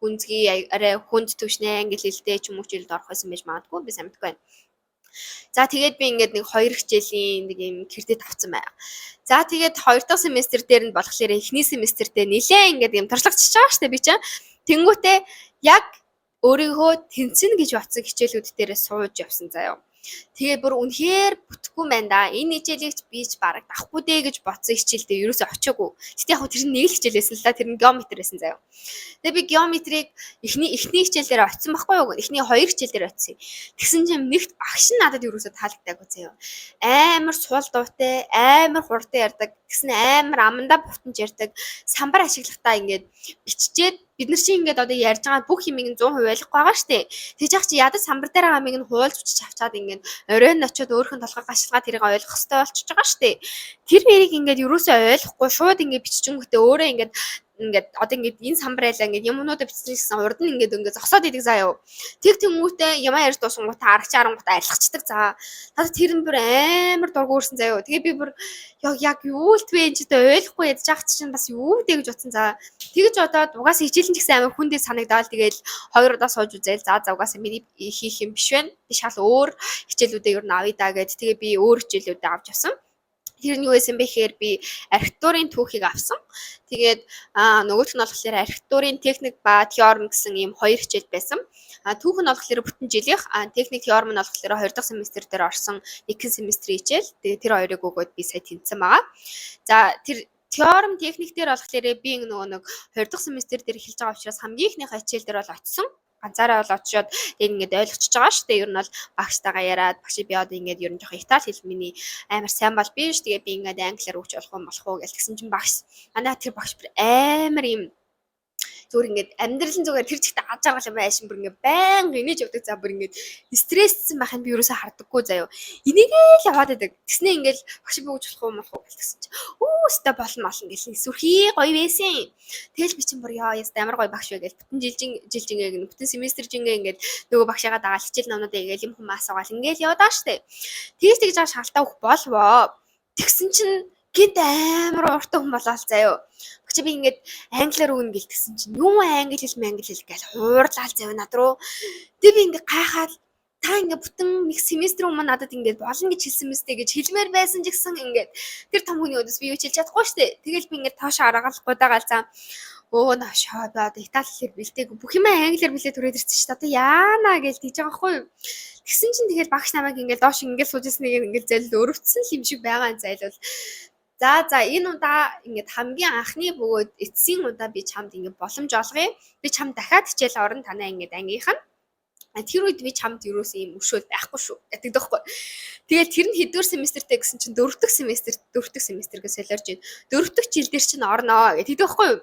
хүнзгий арай хүнд төвшний англи хэлтэй ч юм уу хичээлд орох байсан байж магадгүй би сайн мэдгүй байна. За тэгээд би ингээд нэг 2 хичээлийн нэг юм кредит авсан байна. За тэгээд 2 дахь семестр дээр нь болохоор эхний семестртээ нилээ ингээд юм туршлагачиж байгаа штэ би чинь. Тэнгүүтээ яг өөрийгөө тэнцэн гэж батсан хичээлүүд дээрээ сууж явсан заяа. Тэгээ бүр үнэхээр бүтэхгүй байна да. Энэ хичээлийг бийж бараг авахгүй дээ гэж бодсон хичээлдээ ерөөсөй очиагүй. Гэтэ яг тэр нэг л хичээлээсэн л да. Тэр нь геометр байсан заяа. Тэгээ би геометрийг эхний хичээлээр очисон байхгүй юу? Эхний 2 хичээлээр очисон. Тэгсэн чинь нэгт багш нь надад ерөөсөй таалагдаагүй заяа. Амар суул дуутай, амар хурдан ярьдаг. Тэгсэн амар амандаа бутанж ярьдаг. Самбар ашиглахтаа ингээд биччихээд бид нар чинь ингээд одоо ярьж байгаа бүх юмыг 100% ойлгохгүй байгаа штэ. Тэгж яах чи ядаж самбар дээр байгаа юмыг нь хуулж бичиж авчаад ингээд оройн очиод өөрхөн толгой гашилгаа тэрийг ойлгох хэрэгтэй болчихж байгаа штэ. Тэр нэрийг ингээд юусоо ойлгохгүй шууд ингээд биччихэнгүүтээ өөрөө ингээд одоо ингээд энэ самбар айлаа ингээд юмнуудаа бичсэн гэсэн урд нь ингээд зогсоод идэг заяа. Тэг тэмүүтээ ямаа ярьж дуусангуудаа аргач арангуудаа арилгачдаг за. Надад тэр нь бүр амар дургуурсан заяа. Тэгээ би бүр яг юу л твэ энэ ч ойлгохгүй ядж ах чинь бас юу дээ гэж утсан за. Тэгж одоод угаасаа хичээлэн ч гэсэн амар хүндээ санагдаал тэгэл 2 удаа сууж үзээл за угаасаа миний хийх юм биш байна. Би шал өөр хичээлүүдээ ер нь авъя да гэд тэгээ би өөр хичээлүүдээ авч авсан. Тэр нь юу байсан бэ гэхээр би архитектурын түүхийг авсан. Тэгээд нөгөөх нь болохоор архитектурын техник ба теорем гэсэн ийм 2 хичээл байсан. Түүх нь болохоор бүтэн жилийнх, техник теорем нь болохоор 2 дахь семестр дээр орсон 1 семестрийн хичээл. Тэгээд тэр хоёрыг өгөөд би сая тэнцсэн байгаа. За тэр теорем техник дээр болохоор би нөгөө нэг 2 дахь семестр дээр эхэлж байгаа учраас хамгийн ихнийхээ хичээл дээр бол очсон. Ганцаараа бол очиод энэ ингээд ойлгочихж байгаа шүү дээ. Ер нь бол багштайгаа яриад багш би одоо ингээд ер нь жоохон Итали хэл миний амар сайн бол биш. Тэгээ би ингээд англиар өгч болох уу гэж тэгсэн чинь багш манай тэр багш амар юм зүгээр ингээд амьдралын зүгээр тэр чигт аж аргал юм байшин бүр ингээд байнга инээж явдаг за бүр ингээд стресссэн байх нь би ерөөсөө хардаггүй заяа. Энийгээ л яваад байдаг. Тэгснээ ингээд багш би өгч болох уу гэсэн чинь өстө болно гэл сүрхий гоё байсан. Тэгэл би чинь бүр яа амар гоё багш вэ гэл бүтэн жилжингээ бүтэн семестр жингээ ингээд нөгөө багшаагаа дагаал хичээл номнуудаа игээл юм хүмүүс асуугаал ингээд яваад байгаа штэ. Тэгж байгаа шалтаа өгөх болвоо. Тэгсэн чинь гинт амар уртаа хүн болоо заяа. Багч би ингээд англиар өгнө гэлтгсэн чинь юу англи хэл гээл хуурлал заяа над руу. Тэг би ингээд гайхаад та ингээд бүтэн нэг семестр өмнө надад ингээд болно гэж хэлсэн мэт гэж хэлмээр байсан ч гэсэн ингээд тэр том хүний өдөөс би юу ч хэлж чадахгүй штэ. Тэгэл би ингээд тоошоо аргаалахгүй дагаалцаа. Өө наашаа одоо Итали хэлээр бэлтээгүй бүх юм англиар бэлээ түрээд ирсэн шүү дээ. Одоо яана гэж тийж байгаа хгүй юу. Тэгсэн чинь тэгэл багш намайг ингээд доош ингээд суужсныг ингээд зайлд өрөвцсөн юм шиг байгаа юм зайлвал. За энэ удаа ингээд хамгийн анхны бөгөөд эцсийн удаа би чамд ингээд боломж олгоё. Би чамд дахиад хичээл орно танаа ингээд ангийнхан. Тэр үед би чамд юусэн юм өшөөл байхгүй шүү гэдэг дэхгүй. Тэгээд тэр нь хэдвэр семестртэй гэсэн чинь 4 дахь семестргээ солиорж байна. 4 дахь жил дээр чинь орноо гэдэг дэхгүй юу.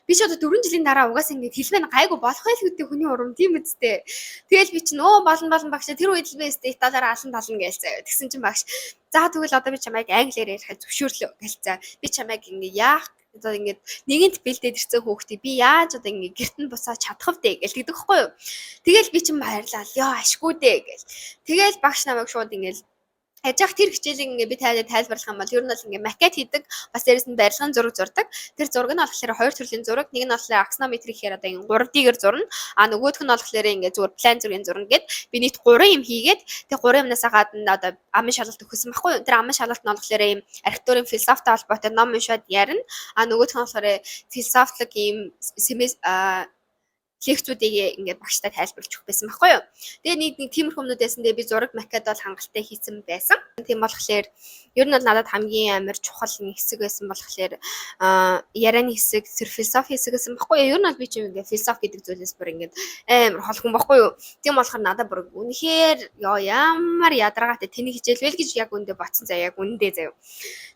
Би ч одоо 4 жилийн дараа угаасаа ингээд хэлмэн гайгүй болох байл үүдээ хүний урам тийм үсттэй. Тэгэл би чинь болно багш тэр үед л би Италиар алан тална гээл заяа. Тэгсэн чинь багш за тэгвэл одоо би чамайг англиар ярихад зөвшөөрлөө гээл за. Би чамайг ингээд яах одоо ингээд нэгэнт бэлдээд ирсэн хүүхдээ би яаж одоо ингээд гэрт нь бусаа чадах вэ гэл тэгдэг хгүй юу. Тэгэл би чинь баярлаа. Яа ашгүй дээ гэл. Тэгэл багш намайг шууд ингээд Яж тэр хичээлийг ингээ би тайлбарлах юм бол ер нь бол ингээ макет хийдэг, бас дээрэс нь барилгын зураг зурдаг. Тэр зураг нь болохоор хоёр төрлийн зураг. Нэг нь болохоор аксонометр гэхээр одоо ингээ 3D-гээр зурна. А нөгөөх нь болохоор ингээ зүгээр план зургийн зурна гэд би нийт 3 юм хийгээд тэг 3 юмнаас гадна одоо амын шалгалт өгсөн байхгүй юу? Тэр амын шалгалт нь болохоор ийм архитектурын философитой холбоотой ном уншаад ярина. А нөгөөх нь болохоор философик ийм лекцүүдийг ингээд багштай тайлбарлаж өгөх байсан байхгүй юу. Тэгээ нэг тиймэрхүү юмнуудээсэндээ би зураг макет бол хангалттай хийсэн байсан. Тийм болохоор ер нь бол надад хамгийн амар чухал нэг хэсэг байсан болохоор ярианы хэсэг, тэр философи хэсэг гэсэн байхгүй юу. Ер нь бол би чинь ингээд философи гэдэг зүйлээс бүр ингээд амар хол хүн байхгүй юу. Тийм болохоор надад бүр үнэхээр ямар ядаргаатай тэнийг хичээлвэл гэж яг үндэ ботсон заяа яг үндэ заяа.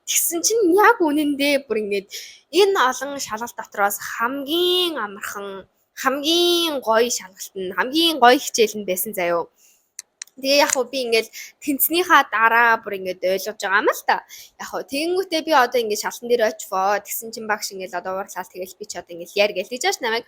Тэгсэн чинь яг үнэндээ бүр ингээд энэ олон шалгалт дотроос хамгийн амархан хамгийн гоё шалгалт нь хамгийн гоё хичээл нь байсан заяо. Тэгээ яг хөө би ингээд тэнцнийхаа дараа бүр ингээд ойлгож байгаа юм л та. Яг хөө тэгэнгүүтээ би одоо ингээд шалтан дээр очивоо. Тэгсэн чинь багш ингээд одоо уурлал тэгэл би ч одоо ингээд яар гээл гэж намайг.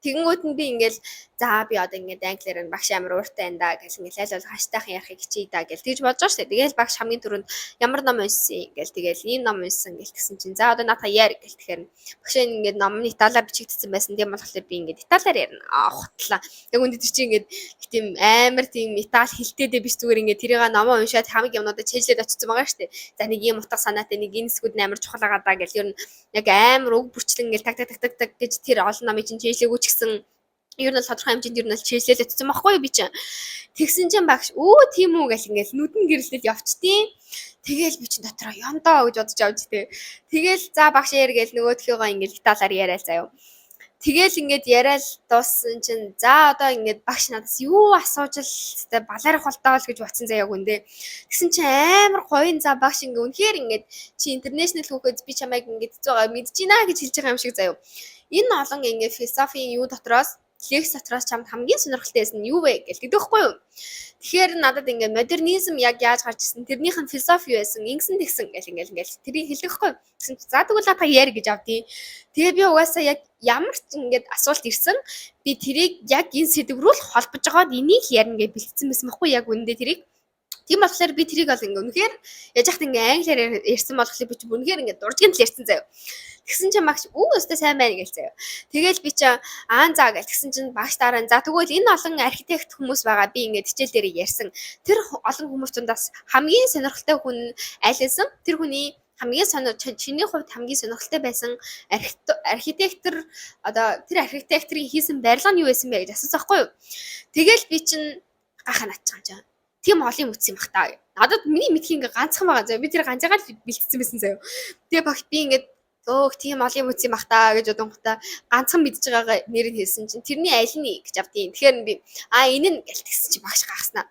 Тэгэнгүүт нь би ингээд за би одоо ингээд англиар нь багш амар ууртай энэ да гэл ингээд айл бол хаштайхан ярихыг хичээе да гэл тэгж бодож штэ. Тэгээл багш хамгийн түрүүнд ямар ном уншсан гэл тэгээл ийм ном уншсан гэл тэгсэн чинь за одоо наатаа яар гэл тэгэхээр багш ингээд номны италиар бичигдсэн байсан. Тийм болохоор би ингээд италиар ярина. Хутлаа. Яг үндэ тэр чинь ингээд тийм амар тийм итали хэлтэйдээ биш зүгээр ингээд тэрийг номоо уншаад хамаг юмнуудад чэйжлээд очсон байгаа штэ. За нэг ийм утга санаатай нэг энэ хэсгүүд амар чухал байгаа даа гэл ер нь яг амар үг бүрчлэн ингээд так гэж тэр олон номыг чинь чэйжлээгүү ч гэсэн ер нь тодорхой хэмжээнд ер нь чэйжлээд очсон байхгүй юу би чинь. Тэгсэн чинь багш тийм үү гэл ингээд нүдэн гэрлэл явчтیں۔ Тэгээл би чинь дотроо ёндоо гэж бодож авч тээ. Тэгээл за багш яар гээл нөгөөдхийгөө ингээд италиар яриа заяа. Тэгээл ингээд яриад дууссан чинь за одоо ингээд багш надаас юу асууж л тэ балаарах болтоо л гэж бодсон заяа гүндээ. Тэгсэн чинь амар гоён за багш ингээд үнэхээр ингээд чи интернэшнл хүүхэд би чамайг ингээд зөөгөө мэдэж байна гэж хэлж байгаа юм шиг заяа. Энэ олон ингээд философийн юу дотроос лекц дотроос чамд хамгийн сонирхолтой байсан нь юу вэ гэл гэдэг байхгүй юу. Тэгэхээр надад ингээд модернизм яг яаж гарч ирсэн тэрнийх нь философи юу байсан ингэсэн тэгсэн гэл ингээд тэрийг хэлэхгүй. Тэгсэн чи за тэгвэл та яар гэж авдیں۔ Тэгээ би угаасаа яг ямар ч ингээд асуулт ирсэн би тэрийг яг энэ сэдв рүү л холбож байгаад энийг ярина гэж бэлдсэн байсан байхгүй яг үндэ тэрийг. Тийм болохоор би тэрийг бол ингээ үнэхээр яж хат ингээ англиар ярьсан болохоор би ч үнэхээр ингээ дуржгийн л ярьсан заяа. Тэгсэн чинь багш өстэй сайн байна гээл заяа. Тэгээл би чи заа гээл тэгсэн чинь багш дараа нь за тэгвэл энэ олон архитект хүмүүс байгаа би ингээ хичээл дээр ярьсан. Тэр олон хүмүүс тундаас хамгийн сонирхолтой хүн айлсан. Тэр хүний хамгийн чиний хувьд хамгийн сонирхолтой байсан архитектор одоо тэр архитекторын хийсэн барилга нь юу байсан бэ гэж асуусан байхгүй юу. Тэгээл би чинь гахаа натчихсан чинь тийм олон үтс юм бах та. Надад миний мэдхий ингээ ганцхан байгаа заяа. Би тэр ганцаагаар л бэлтцсэн байсан заяа. Тэгээ багш би ингээ тийм олон үтс юм бах та гэж бодонготой ганцхан мэдж байгаагаа нэр нь хэлсэн чинь тэрний аль нь гэж авдیں۔ Тэгэхээр би энэ нь гэлтгсэн чи багш гахснаа.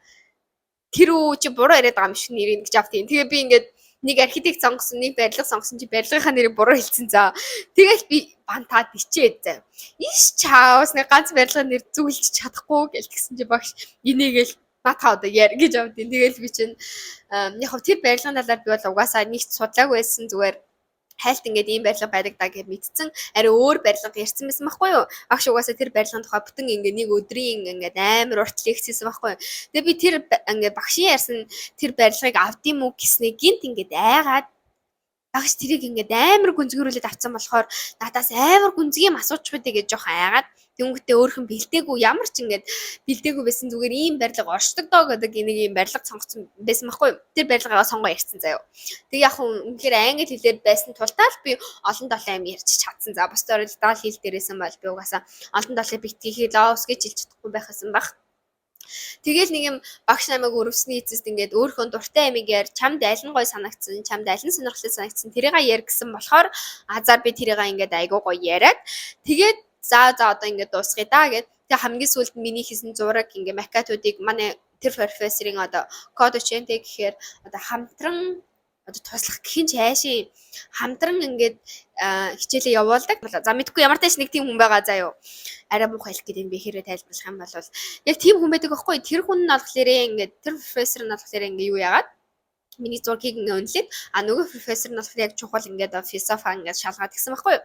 Тэр үү чи буруу яриад байгаа юм шиг нэрийг гэж авдیں۔ Тэгээ би ингээ нэг архитект сонгосон, нэг барилга сонгосон чи барилгынхаа нэрийг буруу хэлсэн заа. Тэгэл би бантаад ичээд заяа. Иш чаавс нэг ганц барилгын нэр зөвлөж чадахгүй гэлтгсэн чи багш энийгэл батаа одоо яар гэж авдیں۔ Тэгэл би чинь яг хөө тэр барилгын талаар би бол угаасаа нэгт судлаагүй байсан зүгээр хайлт ингээд ийм барилга байдаг даа гэж мэдсэн. Ари өөр барилга ярьсан байсан байхгүй юу? Багш угаасаа тэр барилгын тухай бүтэн ингээд нэг өдрийн ингээд амар урт лекц хийсэн байхгүй юу? Тэгээ би тэр ингээд багшийн ярьсан тэр барилгыг авдим уу гэснээ гинт ингээд айгаад багш тэрийг ингээд амар гүнзгийрүүлээд авсан болохоор надаас амар гүнзгий юм асуучих үү гэж жоох айгаад тэнгүүтээ өөрхөн бэлдээгүй ямар ч ингээд бэлдээгүй байсан зүгээр ийм барилга оршдог доо гэдэг нэг ийм барилга сонгоцсон байсан байхгүй юу. Тэр барилгаагаа сонгоо ярьсан заяа. Тэг яг үнэхээр англи хэлээр байсан тултаа л би олон долоо юм ярьж чадсан. За бусдаар л даал хэл дээрээсэн бол би угаасаа олон долоо битгийхээ лоос гэж хэлж чадахгүй байхсан баг. Тэгэл нэг юм багш намайг өрөвсний эцэст ингээд өөрхөн дуртай амиг яар чамд аль нь гой санагдсан, чамд аль нь сонирхолтой санагдсан тэрийг яар гэсэн болохоор азар би тэрийг ингээд айгуу гоё яриад тэгээд за одоо ингээд дуусгая да гэд. Тэгээ хамгийн сүүлд миний хийсэн зураг ингээ макетуудыг манай тэр профессорын одоо код учентэй гэхээр одоо хамтран одоо туслах гэхин ч хайшийн хамтран ингээд хичээлээ явуулдаг. За мэдгүй ямар тааш нэг тийм хүн байгаа заа юу. Арай муухай хэлэх гэдэг юм би хэрэг тайлбарлах юм бол яг тийм хүн байдаг байхгүй. Тэр хүн нь болохоор ингээд тэр профессор нь болохоор ингээ юу яагаад миний зургийг үнэлээд нөгөө профессор нь болохоор яг чухал ингээд философи ингээд шалгаад гисэн байхгүй юу.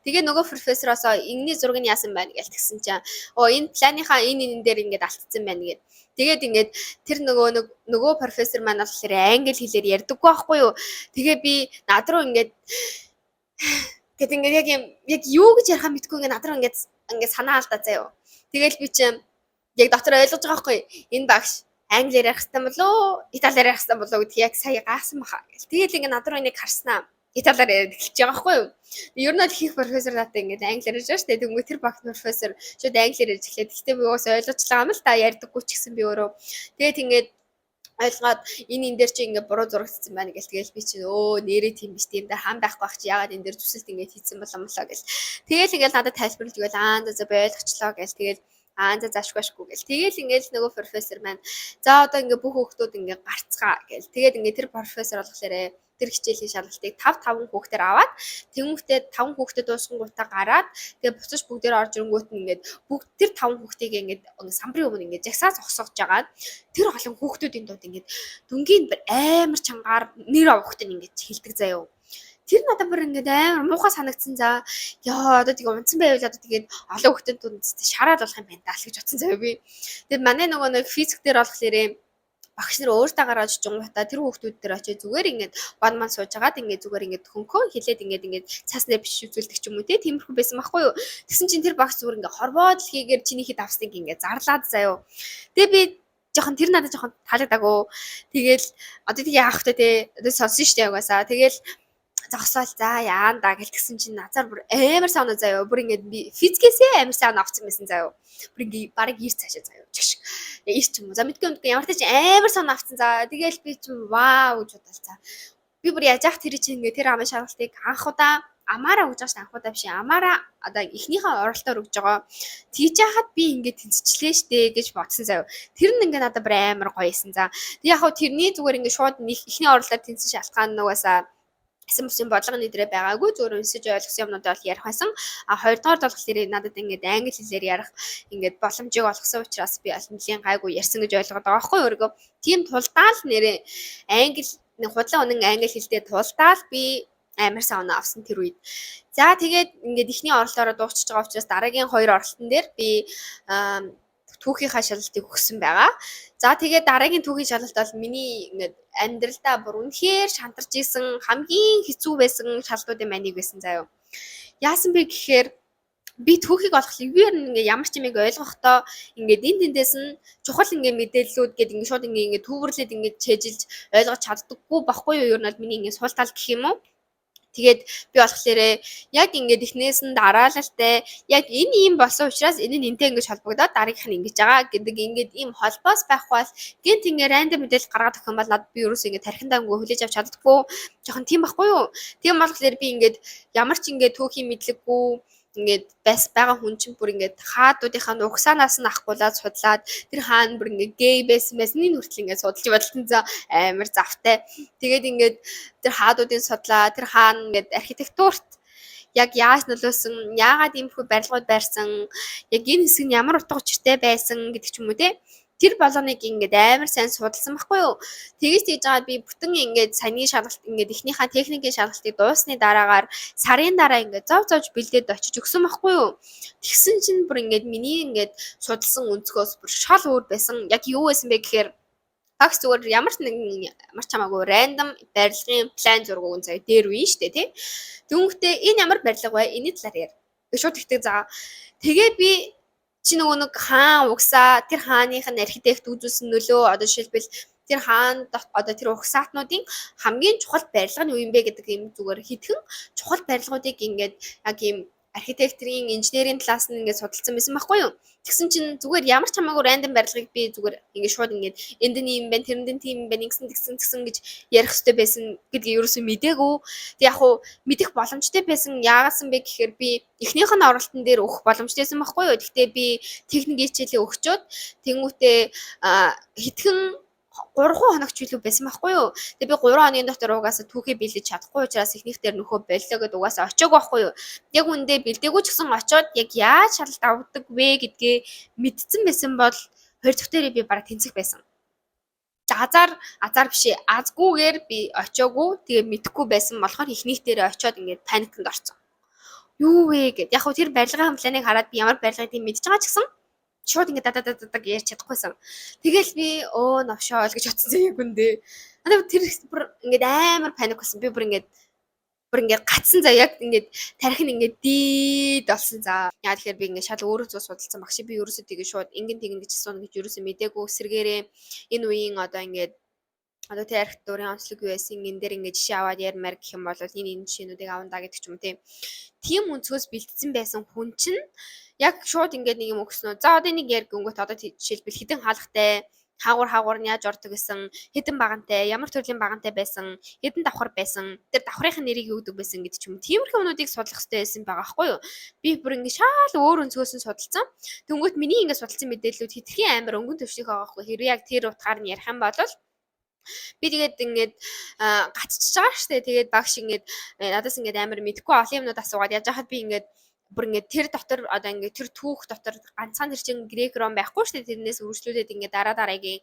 Тэгээ нөгөө профессороос энэний зургийг яасан байна гэж тэгсэн чинь энэ планыхаа энэ дээр ингээд алдсан байна гэд. Тэгээд ингээд тэр нөгөө профессор маань болохоор англи хэлээр ярьдаггүй байхгүй юу. Тэгээ би над руу ингээд гэт ингээд яг юу гэж ярихаа мэдгүй ингээд над руу ингээд санаа алдаа заяа. Тэгэл би чинь яг дотор ойлгож байгаа байхгүй. Энэ багш англиар ярих хэрэгтэй болоо, италиар ярих хэрэгтэй болоо гэдгийг яг сая гаасан баха. Тэгэл ингээд над руу энийг харснаа. Италиар яриад эхэлж байгаа байхгүй юу. Ер нь л их профессор надад ингээд англиар ярьж байгаа шүү дээ. Тэгмээ тэр багш профессор шууд англиар ярьж эхлэв. Гэхдээ би уус ойлгочлаа юм л та ярьдаггүй ч гэсэн би өөрөө. Тэгээд ингээд ойлгоод энэ дээр чи ингээд буруу зурагдсан байна гэл тэгэл би чи нэрээ тийм биш тийм дээр хам байхгүй бах чи ягаад энэ дээр зүсэлт ингээд хийсэн болоо гэл. Тэгэл ингээд надад тайлбарлаж өгөөл за би ойлгочлоо гэл тэгэл за заашгүй гэл. Тэгэл ингээд нөгөө профессор маань за одоо ингээд бүх хүүхдүүд ингээд гарцгаа гэл. Тэгээд ингээд тэр профессор болохоор тэр хичээлийн шалгалтыг 5 хүүхдээр аваад тэмүүхтэй 5 хүүхдэд дуусгангуудаа гараад тэгээ буцаж бүгдээр орж ирэнгүүт нь ингээд бүгд тэр 5 хүүхдийг ингээд самбарын өмнө ингээд жагсаа зогсоож жагаад тэр олон хүүхдүүдийн дунд ингээд дүнгийн амар чангаар нэр авахт нь ингээд хилдэг заяа. Тэр надад бүр ингээд амар муухай санагдсан за. Яа одоо тэгээ унтсан байвал одоо тэгээд олон хүүхдэд дунд шараад болох юм байна даа л гэж бодсон заяа би. Тэгээд манай нөгөө нэг физик дээр болохоор багш нар өөртөө гараад жингуудаа тэр хүүхдүүд дээр очиж зүгээр ингээд бод маань сууж агаад ингээд зүгээр ингээд хөнхөө хилээд ингээд цааснаа биш үзүүлдэг ч юм уу тиймэрхүү байсан байхгүй юу. Тэгсэн чинь тэр багш зүгээр ингээд хорвоод л хийгээр чиний хэд авсныг ингээд зарлаад заяа. Тэгээ би жоохон тэр надад жоохон таалагдаагүй. Тэгээл одоо тэгээ яах вэ те одоо сонсон штэ угаасаа. Тэгээл зогсоол за яанда гэлтгсэн чинь назар бүр амар сайн заяа. Бүр ингээд би физикээсээ амар сайн авсан байсан заяа. Бүр ингээд барыг ирц цаашаа заяа. Чигш. Ирч юм уу. За мэдгүй ямар ч амар сайн авсан. За тэгээл би чинь вау гэж бодолцаа. Би бүр яаж яах тэр чинь ингээд тэр амын шалгалтыг анх удаа амаараа өгж байгаа ш анх удаа биш амаараа одоо эхнийхээ оролтоор өгж байгаа. Тэгж яхад би ингээд тэнцвчлээ штэ гэж бодсон заяа. Тэр нь ингээд надад бүр амар гоёсэн. За тэг яг хөө тэрний зүгээр ингээд шууд эхний оролтоор тэнцсэн шалтгаан нугасаа эсэн бүсийн бодлого нэдрээ байгаагүй зөвөр өнсөж ойлгосон юмнуудаа бол ярих байсан. Хоёрдугаар болохоор надад ингээд англи хэлээр ярих ингээд боломжийг олгосон учраас би нэлийн гайгүй ярьсан гэж ойлгоод байгаа байхгүй юу. Тийм тулдаал нэрээ англи худлаа үнэн англи хэлтэй тулдаал би амар сайн оноо авсан тэр үед. За тэгээд ингээд эхний оролтоороо дуусчихж байгаа учраас дараагийн 2 оролтон дээр би түүхийнхаа шалгалтыг өгсөн байгаа. За тэгээд дараагийн түүхийн шалгалт бол миний ингээд амьдралдаа бүр үнэхээр шантарч исэн хамгийн хэцүү байсан шалгалтуудын маныг байсан заяа. Яасан бэ гэхээр би түүхийг олохлыг би ингээд ямар ч юмыг ойлгохдоо ингээд тэндээс нь чухал ингээд мэдээллүүд гээд ингээд шууд ингээд төвөрлөд ингээд чэжилж ойлгож чаддаггүй байхгүй юу? Ер нь бол миний ингээд сул тал гэх юм уу? Тэгээд би болохоор яг ингээд эхнээс нь дараалалтай яг энэ юм болсон учраас энэ нь энтэй ингэж холбогдоод дараагийнх нь ингэж байгаа гэдэг ингээд ийм холбоос байхгүй бол гинт ингээд рандом мэдээлэл гаргаад өгөх юм бол надад би ерөөсөө ингээд тархиндаа өнгө хүлээж авч чаддаггүй жоохон тийм байхгүй юу. Тийм болохоор би ингээд ямар ч ингээд түүхийн мэдлэггүй ингээд байгаа хүн чинь бүр ингээд хаадуудынхаа нугсаанаас нь ахгуулаад судлаад тэр хаана бүр ингээд гей байсан энэ хүртэл ингээд судалж бодлон за амар завтай. Тэгээд ингээд тэр хаадуудын судлаа тэр хаана ингээд архитектурт яг яаж нөлөөсөн, яагаад иймэрхүү барилгууд байрсан, яг энэ хэсэг нь ямар утга учиртай байсан гэдэг ч юм уу те. Тэр болгоныг ингээд амар сайн судалсан байхгүй юу. Тэгэж тийж байгаа би бүтэн ингээд саяны шалгалт ингээд эхнийхээ техникийн шалгалтыг дуусны дараагаар сарын дараа ингээд зовж бэлдээд очиж өгсөн байхгүй юу. Тэгсэн чинь бүр ингээд миний ингээд судалсан өнцгөөс бүр шал өөр байсан. Яг юу байсан бэ гэхээр багс зүгээр ямар ч хамаагүй рандом барилгын план зураг өгөн заяа дээр үе штэ тий. Дүнхтэй энэ ямар барилга вэ? Эний талаар яар. Шууд ихтэй заа. Тэгээд би чи нөгөө нэг хаан угсаа тэр хааных нь архитект үзүүлсэн нөлөө одоо жишээлбэл тэр хаан одоо тэр угсаатнуудын хамгийн чухал барилга нь юу юм бэ гэдэг юм зүгээр хитгэн чухал барилгуудыг ингээд яг ийм архитектурын инженерийн талаас нь ингээд судалсан байсан байхгүй юу. Тэгсэн чинь зүгээр ямар ч хамаагүй рандом барилгыг би зүгээр ингээд шууд ингээд энд нь юм байна тэрэнд нь тийм юм байна тэгсэн гэж ярих хэрэгтэй байсан гэдгийг ерөөсөө мдээгүй. Тэг яг хуу мэдэх боломжтой байсан яагасан бэ гэхээр би эхнийх нь оролтон дээр өгөх боломжтойсэн байхгүй юу. Гэхдээ би техник хичээлээ өгчөөд тэнгуүтээ хитгэн 3 хоногч билүү байсан байхгүй юу. Тэгээ би 3 хоногийн дотор угаасаа түүхээ бэлдэж чадахгүй учраас эхнийх дээр нөхөө боллоо гэдээ угаасаа очиагүй байхгүй юу. Яг үндэ бэлдээгүй ч гэсэн очиод яг яаж шалгалт авдаг вэ гэдгээ мэдсэн байсан бол 2 дахь дээрээ би бараг тэнцэх байсан. Азар бишээ азгүйгээр би очиагүй тэгээ мэдэхгүй байсан болохоор эхнийх дээрээ очиод ингээд паникнд орсон. Юу вэ гэд яг хөө тэр барилгын планыг хараад би ямар барилгыг тийм мэдж байгаа ч гэсэн шууд ингээд дадададаг ярьж чадахгүйсэн. Тэгэл би новшоо л гэж бодсон зэ яг үндэ. Надад тэр бүр ингээд амар паник болсон. Би бүр ингээд гацсан за яг ингээд тарих нь ингээд дийд болсон за. Яа тэгэхээр би ингээд шал өөрөө зөө судалсан багш би ерөөсөө тэгээ шууд ингээд тэгнэ гэж асууна гэж ерөөсөө мдээгүй сэргээрээ энэ үеийн одоо ингээд одоо тэр архитектурын онцлог юу байсан энэ дээр ингээд жишээ аваад ярмаар гэх юм бол энэ жишээнүүдийг авандаа гэдэг ч юм уу тийм өнцгөөс бэлдсэн байсан хүн чинь яг шууд ингээд нэг юм өгснөө. За одоо нэг яриг өнгөт одоо жишээлбэл хідэн хаалгатай хаагур нь яаж ордог гэсэн хідэн багантай ямар төрлийн багантай байсан хідэн давхар байсан тэр давхрын нэрийг юу гэдэг байсан гэдэг ч юм. Тиймэрхүү юмнуудыг судлах хэрэгтэй байсан байгаа байхгүй юу? Би бүр ингээд шал өөр өнцгөөс нь судалсан. Тэнгүүт миний ингээд судалсан мэдээллүүд хитрхийн амар өнгөн төвших байгаа байхгүй. Хэрвээ яг тэр утгаар нь ярих юм бол би тэгээд ингээд гацчихж байгаа штэ. Тэгээд багш ингээд надаас ингээд амар мэдгүй олон юмнууд асуугаад яаж хахад би ингээд бүр ингээд тэр дотор одоо ингээд тэр түүх дотор ганцхан тэр чин грек ром байхгүй штэ. Тэрнээс үргэлжлүүлээд ингээд дараагийн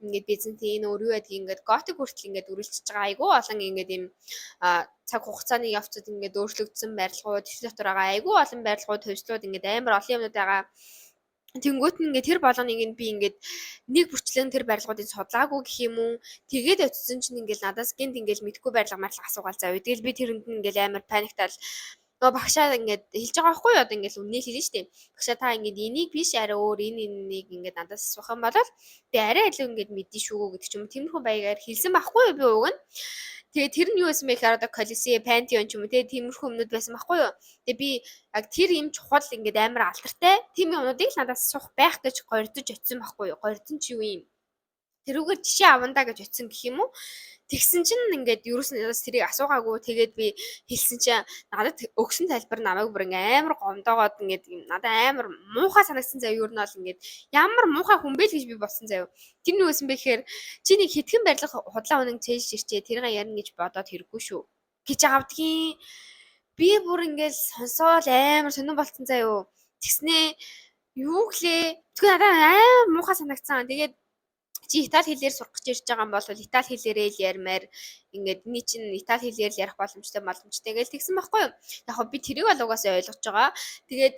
ингээд Бизантин өөр юу гэдэг ингээд готик хүртэл ингээд үргэлжлэж байгаа айгүй олон ингээд юм цаг хугацааны явцад ингээд өөрчлөгдсөн барилгууд тэр дотор байгаа айгүй олон барилгууд хөвслүүд ингээд амар олон юмнууд байгаа. Тэнгүүт нь ингээд тэр болгоныг нь би ингээд нэг бүрчлэн тэр барилгуудыг судлаагүй гэх юм уу. Тэгээд очсон чинь ингээд надаас гинт ингээд мэдгүй барилга асуугаал зав. Тэгэл би тэрэнд нь ингээд амар паниктал багшаа ингээд хэлж байгаа байхгүй юу? Одоо ингээд үнэ хэлнэ штэ. Багшаа та ингээд энийг биш арай өөр энийг ингээд надаас асуух юм бол би арай илүү ингээд мэдэн шүү гэдэг ч юм. Тиймэрхүү баягаар хэлсэн байхгүй юу би уг нь. Тэгээ тэр нь юу байсан бэ гэхээр одоо Колисе, Пантеон ч юм уу тиймэрхүү юмнууд байсан байхгүй юу? Тэгээ би яг тэр юм чухал ингээд амар алдартай тийм юмнуудыг л надаас асуух байх гэж гордож очисон байхгүй юу? Гордсон ч юу юм. Тэрүүгээр жишээ авандаа гэж очисон гэх юм уу? Тэгсэн чинь ингээд ерөөснөөс тэрийг асуугаагүй тэгээд би хэлсэн чинь надад өгсөн тайлбар намайг бүр ингээд амар гомдоогоод ингээд надад амар муухай санагдсан заяа юу нь бол ингээд ямар муухай хүн бэ л гэж би бодсон заяа. Тэр нь юу гэсэн бэ гэхээр чи нэг хитгэн барилга худлаа үнэн цээж ирчээ тэрийг ярина гэж бодоод хэрэггүй шүү гэж авдгийн. Би бүр ингээд сонсоод амар сонирн болцсон заяа. Тэгснээ юу гэлээ тэгвэл надад амар муухай санагдсан. Тэгээд чи Итали хэлээр сурах гэж ирж байгаа юм бол Итали хэлээрээ л ярмаар ингээд энэ чинь Итали хэлээр л ярих боломжтой гэж тэгсэн байхгүй юу. Яг би тэрийг бол угаасаа ойлгож байгаа. Тэгээд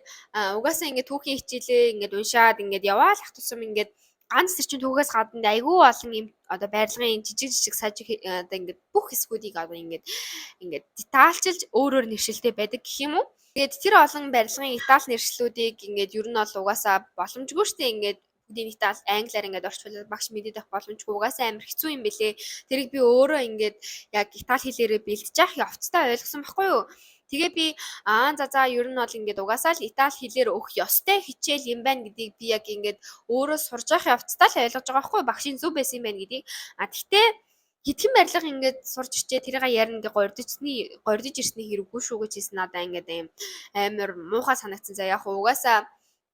угаасаа ингээд түүхийн хичээлээ ингээд уншаад ингээд яваал ах тусам ингээд ганц тэр чин түүхээс гадна айгүй олон юм одоо барилгын жижиг сажиг одоо ингээд бүх хэсгүүдийг ингээд детальчилж өөрөөр нэршилтэй байдаг гэх юм уу. Тэгээд тэр олон барилгын Итали нэршлүүдийг ингээд ер нь бол угаасаа боломжгүй штэ ингээд бүгдийн Итали англиар ингээд орчуулаад багш мэдээд авах боломжгүй угаасаа амар хэцүү юм бэлээ. Тэрийг би өөрөө ингээд яг Итали хэлээрээ бэлдэж явах явцтай ойлгосон байхгүй юу. Тэгээ би за ер нь бол ингээд угаасаа л Итали хэлээр өгөх ёстой хичээл юм байна гэдгийг би яг ингээд өөрөө сурж явах явцтай л ойлгож байгаа байхгүй юу. Багшийн зөв байсан юм байна гэдгийг. Гэхдээ хитгэн барилга ингээд сурч ичээ тэрийг ярина гэж гордож ирсний хэрэггүй шүү гэж хэлсэн надаа ингээд амар муухай санагдсан. За яг угаасаа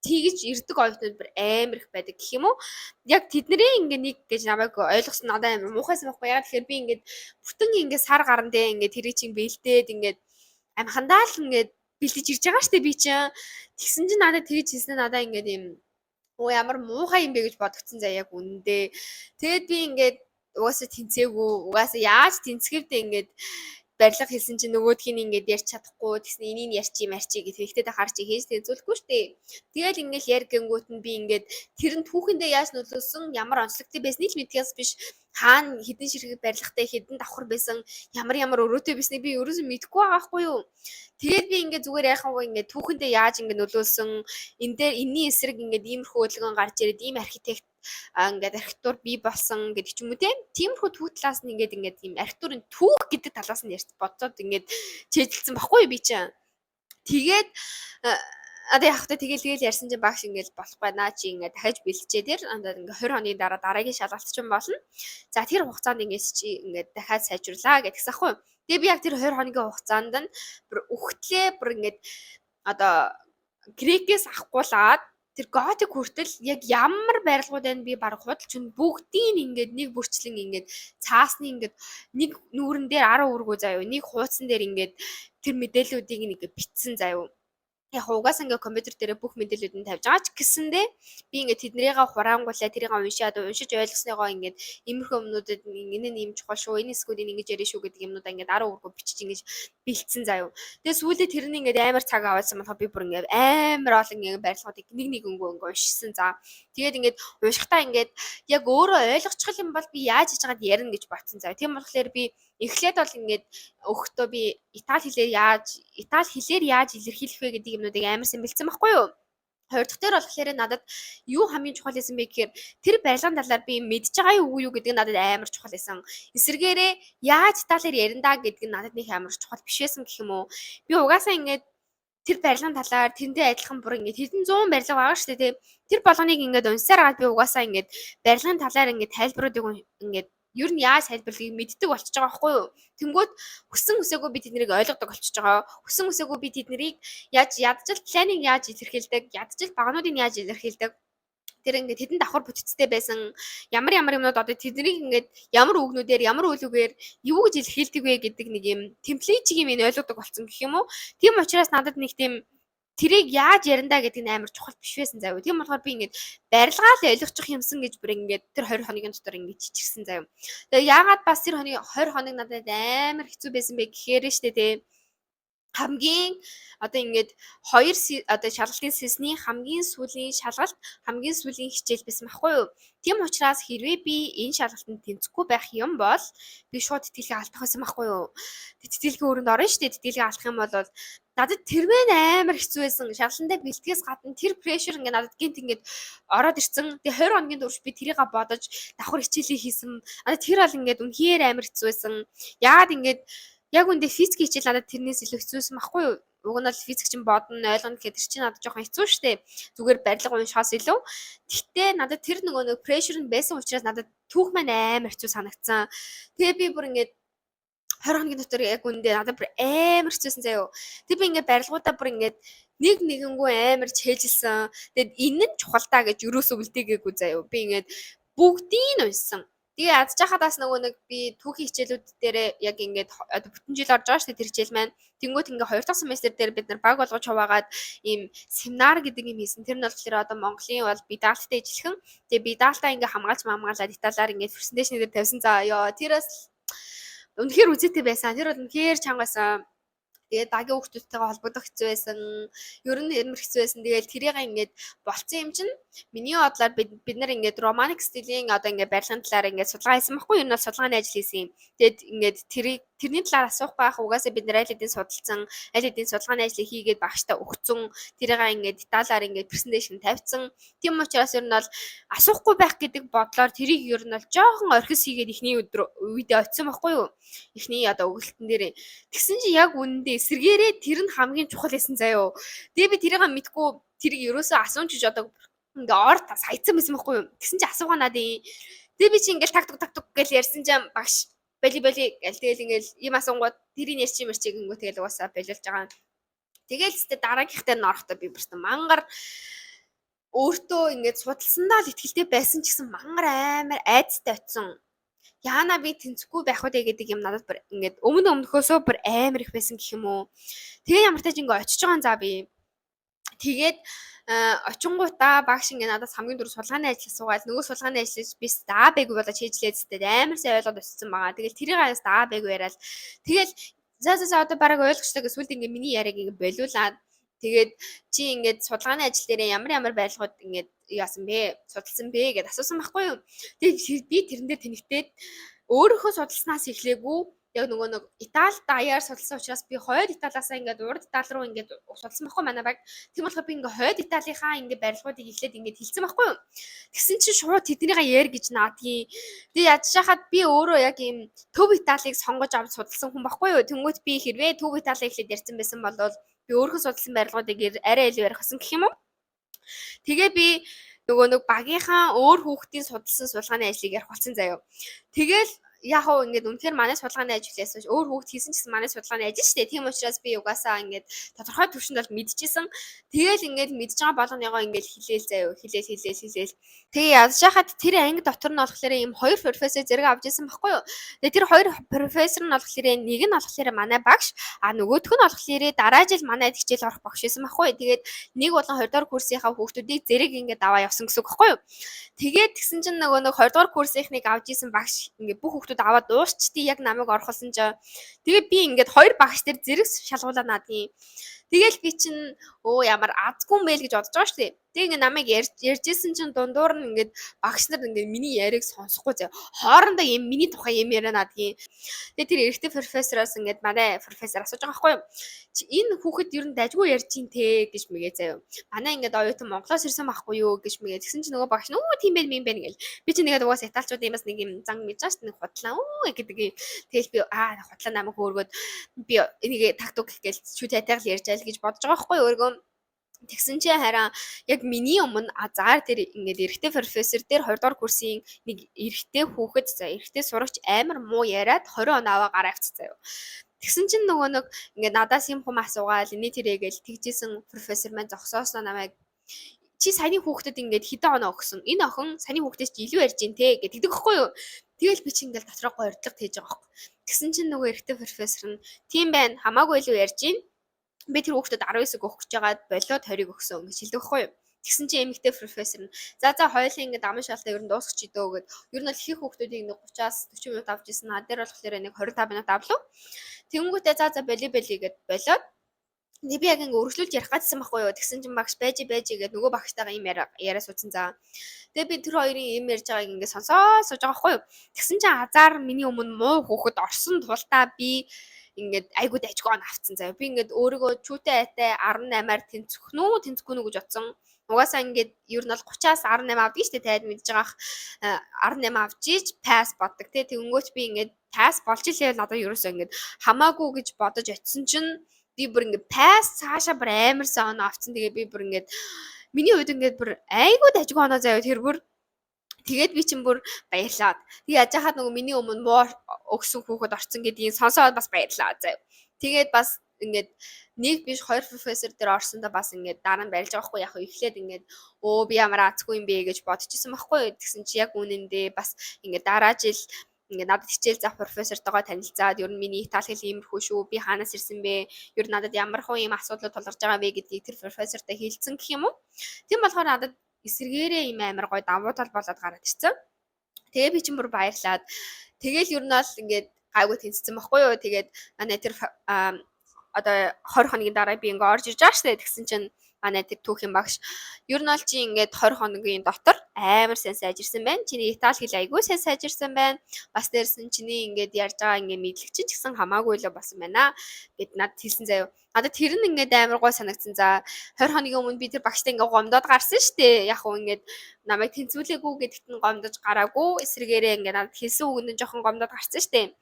тэгж ирдэг оюутнууд бүр амар их байдаг гэх юм уу. Яг тэдний ингээ нэг гэж намайг ойлгосон надад амар муухайсан байхгүй яа. Тэгэхээр би ингээд бүтэн ингээ сар гарan дээр ингээ тэрийг чинь бэлдээд ингээд амхандаа л ингээд бэлдэж ирж байгаа штэ би чинь. Тэгсэн чинь надад тэгж хэлснээр надаа ингээд юм ямар муухай юм бэ гэж бодгцэн заа яг үнэндээ. Тэгээд би ингээд угаасаа тэнцээгүй угаасаа яаж тэнцгэвдээ ингээд барилга хэлсэн чинь нөгөөдхийг ингээд ярьж чадахгүй тэгсэн энийг ярьчих юм арчи гэх хэрэгтэй та харч хийж тэнцүүлэхгүй штэ. Тэгэл ингээд яар гэнгүүт нь би ингээд тэр нь түүхэндээ яаж нөлөөлсөн ямар онцлогтой байсныг л мэдгээс биш хаана хідэн ширхэг барилгатай хідэн давхар байсан ямар өрөөтэй байсныг би ерөөсөө мэдэхгүй байгаа байхгүй юу. Тэгээд би ингээд зүгээр яхаа ингээд түүхэндээ яаж ингээд нөлөөлсөн энэ дээр энэний эсрэг ингээд иймэрхүү хөдөлгөөн гарч ирээд ийм архитект ингээд архитектур бий болсон гэдэг ч юм уу тиймэрхүү түүх талаас нь ингээд ийм архитектурын түүх гэдэг талаас нь ярьж бодцоод ингээд чэйдэлсэн баггүй би чинь. Тэгээд одоо яг та тэгэл ярьсан чинь багш ингээд болох байна чи ингээд дахиж бэлтжээ тэр ингээд 20 оны дараа дараагийн шалгалт чинь болно. За тэр хугацаанд ингээд чи ингээд дахиад сайжруулаа гэдгээс ахгүй. Тэгээ би яг тэр 20 хоногийн хугацаанд нь бүр өгтлээ бүр ингээд одоо грекээс ахгуулаад тэр готик хүртэл яг ямар барилгууд байна би баг худалч нь бүгдийг ингээд нэг бүрчлэн ингээд цаасны ингээд нэг нүүрэн дээр 10 өргөө заяа нэг хуудсан дээр ингээд тэр мэдээллүүдийг нэг битсэн заяа. Яг угаасаа ингээ компьютер дээр бүх мэдээллүүд нь тавьж байгаа ч гэсэндээ би ингээ тэднийгээ хураангуулаа тэрийг уншиж ойлгосныгоо ингээд иймэрхүү юмнуудад энэ нь ийм чухал шүү энэ эсгүүд ингэж ярина шүү гэдэг юмнуудаа ингээ 10 өргөө бичиж ингэж бэлдсэн заяа. Тэгээ сүүлдээ тэрний ингээд амар цаг аваадсан болохоор би бүр ингээд амар олон ингээд барилгуудыг нэгөнгөө ингээд уншсан. За тэгээд ингээд уншихтаа ингээд яг өөрөө ойлгочих юм бол би яаж хийж байгааг ярина гэж бодсон заяа. Тийм болохоор би эхлээд бол ингээд өгөхдөө би Итали хэлээр яаж илэрхийлэх вэ гэдэг юмнуудыг амар сайн бэлдсэн байхгүй юу? Хоёр дахь дээр болохоор надад юу хамгийн чухал байсан бэ гэхээр тэр барилгын талаар би мэдж байгаа юу гэдэг нь надад амар чухал байсан. Эсвэргээрээ яаж Италиар яриндаа гэдэг нь надад нэг амар чухал биш байсан гэх юм уу. Би угаасаа ингээд тэр барилгын талаар тэрнтэй адилхан бүр ингээд хэдэн зуун барилга байгаа шүү дээ. Тэр болгоныг ингээд унсаар агаад би угаасаа ингээд барилгын талаар ингээд тайлбаруудыг ингээд ер нь яаж тайлбарлахыг мэддэг болчихж байгаа байхгүй юу. Тэнгүүд хүссэн хүсээгүй би тэднийг ойлгодог болчихж байгаа. Хүссэн хүсээгүй би тэднийг ядчил планинг яаж илэрхийлдэг, ядчил багнуудыг яаж илэрхийлдэг. Тэр ингээд хэдэн давхар бүтцтэй байсан ямар юмнууд одоо тэднийг ингээд ямар үгнүүдээр ямар үйл үгээр юу гэж илэрхийлдэг вэ гэдэг нэг юм темплейчийг юм ойлгодог болсон гэх юм уу. Тийм учраас надад нэг тийм тэрийг яаж яриндаа гэдэг нь амар чухал биш байсан заяа. Тийм болохоор би ингээд барилгаа л ойлгочих юмсан гэж бүр ингээд тэр 20 хоногийн дотор ингээд чичирсэн заяа. Тэгээ яагаад бас тэр 20 хоног надад амар хэцүү байсан бэ гэхээр штэ тий. Хамгийн одоо ингээд одоо шалгалтын сэсний хамгийн сүүлийн шалгалт хамгийн сүүлийн хичээл байсан байхгүй юу. Тийм учраас хэрвээ би энэ шалгалтанд тэнцэхгүй байх юм бол би шууд тэтгэлгээ алдах байсан байхгүй юу. Тэтгэлгээ өрөнд орно шүү дээ. Тэтгэлгээ алдах юм бол надад тэрвэн амар хэцүү байсан. Шалгалтандаа бэлтгэс гадна тэр прешэр ингээд надад гинт ингээд ороод ирсэн. Тэгээ 20 хоногийн турш би тэрийг бодож давхар хичээлээ хийсэн. Тэр бол ингээд үнэхээр амар хэцүү байсан. Яагаад ингээд яг үндэ физик хичээл надад тэрнээс илүү хэцүүсэн байхгүй юу? Уг нь бол физик чинь бодно, ойлгоно гэхээр тэр чинь надад жоохон хэцүү штэ. Зүгээр барилга уншихаас илүү. Гэхдээ надад тэр нэг прешэр нь байсан учраас надад түүх маань амар хэцүү санагдсан. Тэгээ би бүр ингээд 20 хоногийн дотор яг үндэ надад бүр амар хэцүүсэн заяа. Тэг би ингээд барилгуудаа бүр ингээд нэгэнгүү амар чэйжилсэн. Тэгэд энэ нь чухал таа гэж юусоо үлдээгээгүй заяа. Би ингээд бүгдийг нь уншсан. Тэгээ ядж хахадаас нэг би түүхийн хичээлүүд дээр яг ингээд одоо бүтэн жил орж байгаа шүү дээ тэр хичээл маань. Тэнгүүт ингээ 2 дахь семестр дээр бид нар баг болгож хуваагаад ийм семинар гэдэг юм хийсэн. Тэр нь болохоор одоо Монголын бол бидалттай ижилхэн. Тэгээ бидалтаа ингээ хамгаалаад Италиар ингээ презентацийн дээр тавьсан. За ёо тэрээс үнэхээр үзээтэй байсан. Тэр бол үнэхээр чанга байсан. Тэгээд багийн хүүхдүүдтэйгээ холбогдох хэцүү байсан. Ер нь ямар хэцүү байсан. Тэгээд тэрийг ингээд болцсон юм чинь миний бодлоор бид нар ингээд романик стилийн одоо ингээд барилгын талаар ингээд судалгаа хийсэн байхгүй юу? Энэ бол судалгааны ажил хийсэн юм. Тэгээд ингээд тэрний талаар асуух байх угаасаа бид нар аль хэдийн судалсан, аль хэдийн судалгааны ажлыг хийгээд багштай өгцөн, тэрийг ингээд деталаар ингээд презентацийн тавьсан. Тийм учраас ер нь бол асуухгүй байх гэдэг бодлоор тэрийг ер нь бол жоохон орхис хийгээд ихний үедээ очисон байхгүй юу? Ихний одоо өгүүлэлтэн дээр. Тэгсэн чи яг үнэндээ эсэргээрээ тэр нь хамгийн чухал байсан заяо. Тэгээ би тэрийг мэдгүй тэрийг ерөөсөө асуун чиж одоо ингээ орд саягдсан байсан байхгүй юу. Тэгсэн чи асуугаа надаа. Тэгээ би чи ингээл тактик гэж ярьсан ч багш боли гэл тэгэл ингээл ийм асуунгууд тэрийг ярьчих гингүү тэгэл угаасаа болиулж байгаа. Тэгэл зү дараагийнхтай нь орохдоо би бүртэн мангар өөртөө ингээд судалсандаа л ихтгэлтэй байсан ч гэсэн мангар амар айцтай очсон. Яана би тэнцэхгүй байх үү гэдэг юм надад бүр ингээд өмнөхөөсөө бүр амар их байсан гэх юм уу. Тэгээ ямар тач ингээд очиж байгаа за би. Тэгээд очингуудаа багш ингээд надад хамгийн дөрөв судалгааны ажил асуугаад нөгөө судалгааны ажлыг би стаа бэггүй болоо хийжлээд зэтэй амар сайн ойлгоод өссөн байгаа. Тэгэл тэрийг аяас стаа бэггүй яриад тэгэл за одоо бараг ойлгочлаа гэж сүлд ингээд миний яриаг ингээд болиулаад тэгээд чи ингээд судалгааны ажил дээр ямар байрлалууд ингээд яасан бэ? Судалсан бэ гэдээ асуусан байхгүй юу? Тэгээд би тэрэн дээр тэнэгтээд өөрийнхөө судалснаас эхлээгүй яг нөгөө нэг Итали даяар судалсан учраас би хойд Италиасаа ингээд урд Итали руу ингээд судалсан байхгүй манай баг. Тийм болохоор би ингээд хойд Италийнхаа ингээд барилгуудыг эхлээд ингээд хэлсэн байхгүй юу? Тэгсэн чинь шууд тэднийгээ яар гэж наадгийн. Тэгээ яаж шахаад би өөрөө яг ийм төв Италиг сонгож авч судалсан хүн байхгүй юу? Тэнгүүт би хэрвээ төв Итали эхлээд ярьсан байсан бол би өөрөө судалсан барилгуудыг арай илүү ярих гэсэн гэх юм уу? Тэгээ би нөгөө нэг багийнхаа өөр хүүхдийн судалсан судалгааны ажлыг ярих болсон заяа. Тэгэл яг хөө ингээд үнэхээр манай судалгааны ажлаас өөр хүүхд хийсэн ч гэсэн манай судалгааны ажил шүү дээ. Тийм учраас би угаасаа ингээд тодорхой төвшөнд бол мэдчихсэн. Тэгэл ингээд мэдж байгаа болгоныгоо ингээд хэлээл заяа. Хэлээл. Тэгээ яаж яхад тэр анги дотор нь болохоор ийм хоёр профессор зэрэг авч ирсэн байхгүй юу. Тэгээ тэр хоёр профессор нь болохоор нэг нь болохоор манай багш, нөгөөх нь болохоор дараа жил манайд хичээл орох багш байсан байхгүй юу. Тэгээд нэг болон 20 дугаар курсынхаа хүүхдүүдийг зэрэг ингээд аваа явсан гэсэн үг байхгүй юу. Тэгээд тэгсэн чинь нөгөө 20 дугаар курсынхныг авч исэн багш ингээд бүх хүүхдүүд хүүхдүүд аваад дуусчдээ яг намайг орхолсон чинь тэгээ би ингээд хоёр багш дээр зэрэг шалгуулаад наадгийн. Тэгэл би чинь ямар азгүй юм бэ л гэж бодож байгаа шүү дээ. Тэгээ ингээд намайг ярьжсэн чинь дундуур нь ингээд багш нар ингээд миний яриаг сонсохгүй заяа. Хоорондоо юм миний тухай юм яриа наадгийн. Тэгээ тэр эрэгтэй профессороос ингээд манай профессор асууж байгаа байхгүй юу? Чи энэ хүүхэд ер нь дажгүй ярьж ин те гэж мэгээ заяа. Манай ингээд оюутан Монголоос ирсэн байхгүй юу гэж мэгээ. Тэгсэн чинь нөгөө багш нь тийм байх юм байна гэл. Би чи нэгэд угаас италчуудын юмас нэг юм зан мэдж байгаа шүү дээ. Худлаа гэдэг. Тэгэл би худлаа намайг хөөргөд би энийг тактик гээл шүт хайтайгал ярьж айл гэж бодож байгаа байхгүй юу өөргөө. Тэгсэн чинь хараа яг миний өмнө заар дээр ингээд эрэгтэй профессор дээр 20 дугаар курсын нэг эрэгтэй хүүхэд эрэгтэй сурагч амар муу яриад 20 оноо аваа гараа авчихсан заяа. Тэгсэн чинь нөгөө нэг ингээд надаас юм хүм асуугаал энэ тэрэгэл тэгжсэн профессор маань зогсоосноо намайг чи саяны хүүхдэд ингээд хэдэн оноо өгсөн. Энэ охин саяны хүүхдээс чи илүү ярьж гин те гэдэг гэхгүй юу. Тэгэл би чи ингээд дотроо гойрдлог тээж байгаа байхгүй. Тэгсэн чинь нөгөө эрэгтэй профессор нь тийм байна хамаагүй илүү ярьж гин. Би тэр хүүхдэд 19-г өгөх гэж байгаад болоод 20-г өгсөн гэж хэлдэг байхгүй юу. Тэгсэн чинь эмэгтэй профессор нь за хоёулаа ингээд амын шалтаа ер нь дуусчих чидөө гэд ер нь л их хүүхдүүдийг нэг 30-аас 40 минут авч ирсэн. Над дээр болохоор нэг 25 минут авлаа. Тэнгүүтээ за боли гэд болоод би яг ингээ өргөжлүүлж ярих гэсэн байхгүй юу. Тэгсэн чинь багш байж гэд нөгөө багштайгаа юм яриа суудсан за. Тэгээ би тэр хоёрын юм ярьж байгааг ингээ сонсоо сууж байгаа байхгүй юу. Тэгсэн чинь азар миний өмнө муу хүүхэд орсон тулдаа би ингээд айгуу дайггүй он авцсан заяа. Би ингээд өөрийгөө чүүтэй айтай 18-аар тэнцэхгүй нүү гэж бодсон. Угаасаа ингээд ер нь бол 30-аас 18 авдаг шүү дээ. Тайд мэдж байгаах 18 авч ийж пасс боддог тий. Тэнгөөч би ингээд пасс болж илээ надад ерөөсөө ингээд хамаагүй гэж бодож очисон чинь би бүр ингээд пасс цаашаа бүр амар сон авцсан. Тэгээ би бүр ингээд миний хувьд ингээд бүр айгуу дайггүй оноо заяа тэр бүр тэгээд би чинь бүр баярлаад. Тэгээ яаж хаад нөгөө миний өмнө муу өгсөн хүүхэд орцсон гэдгийг сонсоод бас баярлаа заяа. Тэгээд бас ингээд нэг биш хоёр профессор дээр орсондоо бас ингээд дараа нь барилж байгаа хгүй яг ихлээд ингээд би ямар азгүй юм бэ гэж бодчихсон байхгүй. Тэгсэн чи яг үнэндээ бас ингээд дараа жил ингээд надад хичээл заах профессортойгоо танилцаад ер нь миний итали хэл иймэрхүү шүү. Би хаанаас ирсэн бэ? Ер нь надад ямар хөө юм асуудлууд тулгарч байгаа вэ гэдгийг тэр профессортой хэлсэн гэх юм уу? Тийм болохоор надад эсэргээрээ юм амар гой давуу тал болоод гараад ирсэн. Тэгээ би чинь бүр баярлаад тэгэл ер нь бол ингээд гайгүй тэнцсэн байхгүй юу. Тэгээд манай тэр одоо 20 хоногийн дараа би ингээд орж ирж байгаа штэ. Тэгсэн чинь манай тэр түүхийн багш ер нь бол чи ингээд 20 хоногийн дотор амар сайн сайжирсан байна. Чиний итали хэл айгүй сайн сайжирсан байна. Бас дээрсэн чиний ингээд ярьж байгаа ингээд мэдлэг чинь ч гэсэн хамаагүй л болсон байна. Гэт надад хэлсэн заяа. Надад тэр нь ингээд амар гой санагдсан. За 20 хоногийн өмнө би тэр багштай ингээд гомдоод гарсан штэ. Яг уу ингээд намайг тэнцвүүлээгүй гэдэгт нь гомдож гараагүй. Эсрэгээрээ ингээд надад хэлсэн үг нь жоохон гомдоод гарсан штэ.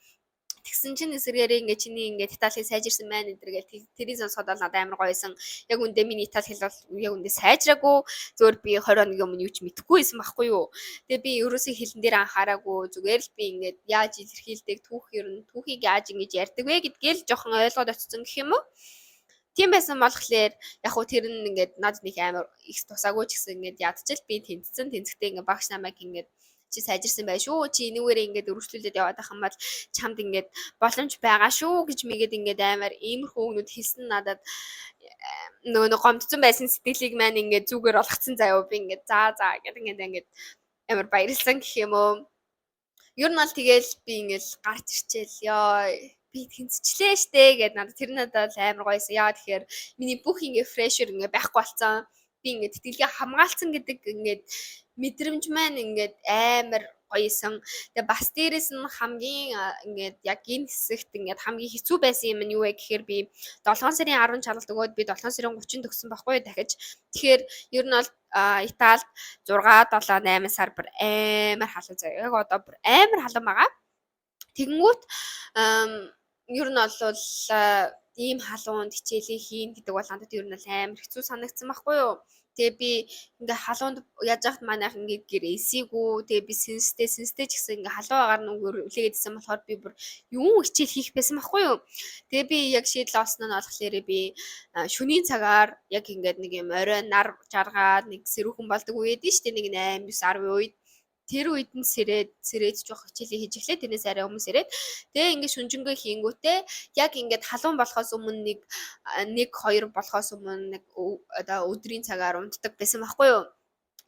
Тэгсэн чинь эсрэгээрээ ингээд чиний ингээд итали сайжирсан байна энэ гэл тэрийг сонсоход бол надад амар гоёсэн. Яг үндэ миний итали хэл бол яг үндэ сайжраагүй. Зөөр би 20 хоногийн өмнө юу ч мэдэхгүй байсан байхгүй юу. Тэгээ би ерөөсөө хэлэн дээр анхаараагүй. Зүгээр л би ингээд яаж илэрхийлдэг түүхийг яаж ингэж ярьдаг вэ гэдгээл жоохон ойлгоод очсон гэх юм уу. Тийм байсан болохоор яг уу тэр нь ингээд надад нэг амар их тусаагүй ч гэсэн ингээд ядчил би тэнцэхдээ ингээд багш намайг ингээд чи сайжирсан байх шүү. Чи энүүгээр ингээд өргөжлүүлээд яваад байх юм бол чамд ингээд боломж байгаа шүү гэж мэгээд ингээд амар иймэрхүү өгнүүд хэлсэн надад нөгөө гомдсон байсан сэтгэлийг маань ингээд зүгээр болгоцсон заяа би ингээд за гэдэг ингээд амар баярлсан гэх юм уу. Ер нь бол тэгэл би ингээд гарч ирчээл ёо би тэнцчлээ штэ гэд надад тэр надад амар гоёсэн. Яа тэгэхээр миний бүх ингээд фрешер ингээд байхгүй болсон. Би ингээд тэтгэлгээ хамгаалцсан гэдэг ингээд мэдрэмж маань ингээд амар гоёсэн. Тэгээ бас дээрэс нь хамгийн ингээд яг энэ хэсэгт ингээд хамгийн хэцүү байсан юм нь юу вэ гэхээр би 7 сарын 10 чалгалт өгөөд би 7 сарын 30 төгсөн байхгүй дахиж. Тэгэхээр ер нь бол Италид 6 7 8 сар бүр амар халуун заяа. Яг одоо бүр амар халуун байгаа. Тэгэнгүүт ер нь бол ийм халуунд хичээлээ хийн гэдэг бол надад ер нь амар хэцүү санагдсан байхгүй юу. Тэгээ би ингээ халуунд яаж яхад манайх ингээ гэрээсийгүү тэгээ би сэнстэй ч гэсэн ингээ халуун агаар нүгээр үлээгээдсэн болохоор би бүр юу хичээл хийх байсан байхгүй юу. Тэгээ би яг шийдэл олсон нь болохоор би шөнийн цагаар яг ингээд нэг юм орой нар жаргаад нэг сэрүүхэн болдог үед нь штэ нэг 8 9 10 үед тэр үед нь сэрээд жоох хичээлээ хийж эхлэв. Тэрнээс арай өмнө сэрээд. Тэгээ ингээд шүнжэнгөө хийнгүүтээ яг ингээд халуун болохоос өмнө нэг 2 болохоос өмнө нэг одоо өдрийн цагаар унтдаг байсан байхгүй юу.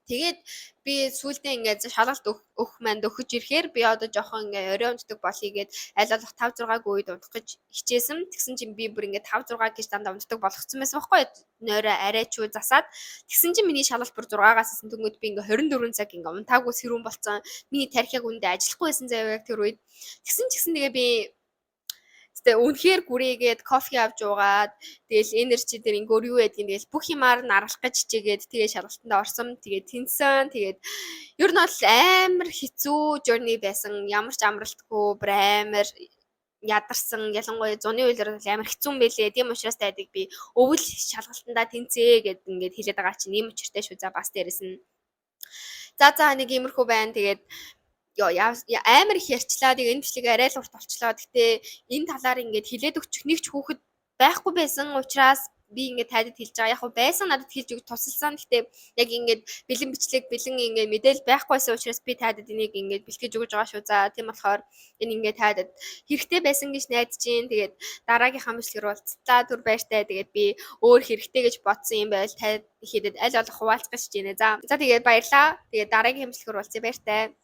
Тэгээд би сүүлдээ ингээд шалгалт өгөх манд өгөж ирэхээр би одоо жоохон ингээ орой унтдаг болъё гэд аль болох 5-6-гийн үед унтах гэж хичээсэн. Тэгсэн чинь би бүр ингээд 5-6 гэж дандаа унтдаг болгоцсон байсан байхгүй юу? Нойроо арай ч засаад. Тэгсэн чинь миний шалгалт бүр 6-аас исэн тэнгүүд би ингээ 24 цаг ингээ унтаагүй сэрүүн болцсон. Миний тархиаг үндэ ажиллахгүй байсан заяа яг тэр үед. Тэгсэн тэгээ би тэгээ үнэхээр гүрээгээд кофе авч уугаад тэгэл энерги дээр ингэөр юу ядгийг тэгэл бүх юмар наралах гэж хичээгээд тэгээ шалгалтанд орсон. Тэгээ тэнсэн. Тэгээд ер нь бол амар хэцүү journey байсан. Ямар ч амралтгүй бүр амар ядарсан. Ялангуяа зуны үеэр бол амар хэцүү юм байлээ. Тийм учраас тайдаг би өвөл шалгалтандаа тэнцээ гэд ингээд хэлээд байгаа чинь ийм учиртай шүү. За бас дээрэс нь за нэг иймэрхүү байна. Тэгээд амар их ярьчлаа. Тэгээ энэ бичлэг арай л урт болчлоо. Гэтэ энэ талаар ингээд хилээд өгчих нэг ч хүүхэд байхгүй байсан учраас би ингээд тайдад хэлж байгаа. Яг хөө байсан надад хэлж өгч тусалсан. Гэтэ яг ингээд бэлэн бичлэг бэлэн ингээд мэдээлэл байхгүйсэн учраас би тайдад энийг ингээд бэлтгэж өгж байгаа шүү. За тийм болохоор энэ ингээд тайдад хэрэгтэй байсан гэж найдаж чинь. Тэгээд дараагийнхаа бичлэгээр уулзлаа. Түр баяртай. Тэгээд би өөр хэрэгтэй гэж бодсон юм байл тайд ихэд аль болох хуваалцах гэж байна. За тэгээд баярлаа. Тэгээд дараагийн бичлэгээр уулзъя. Баяртай.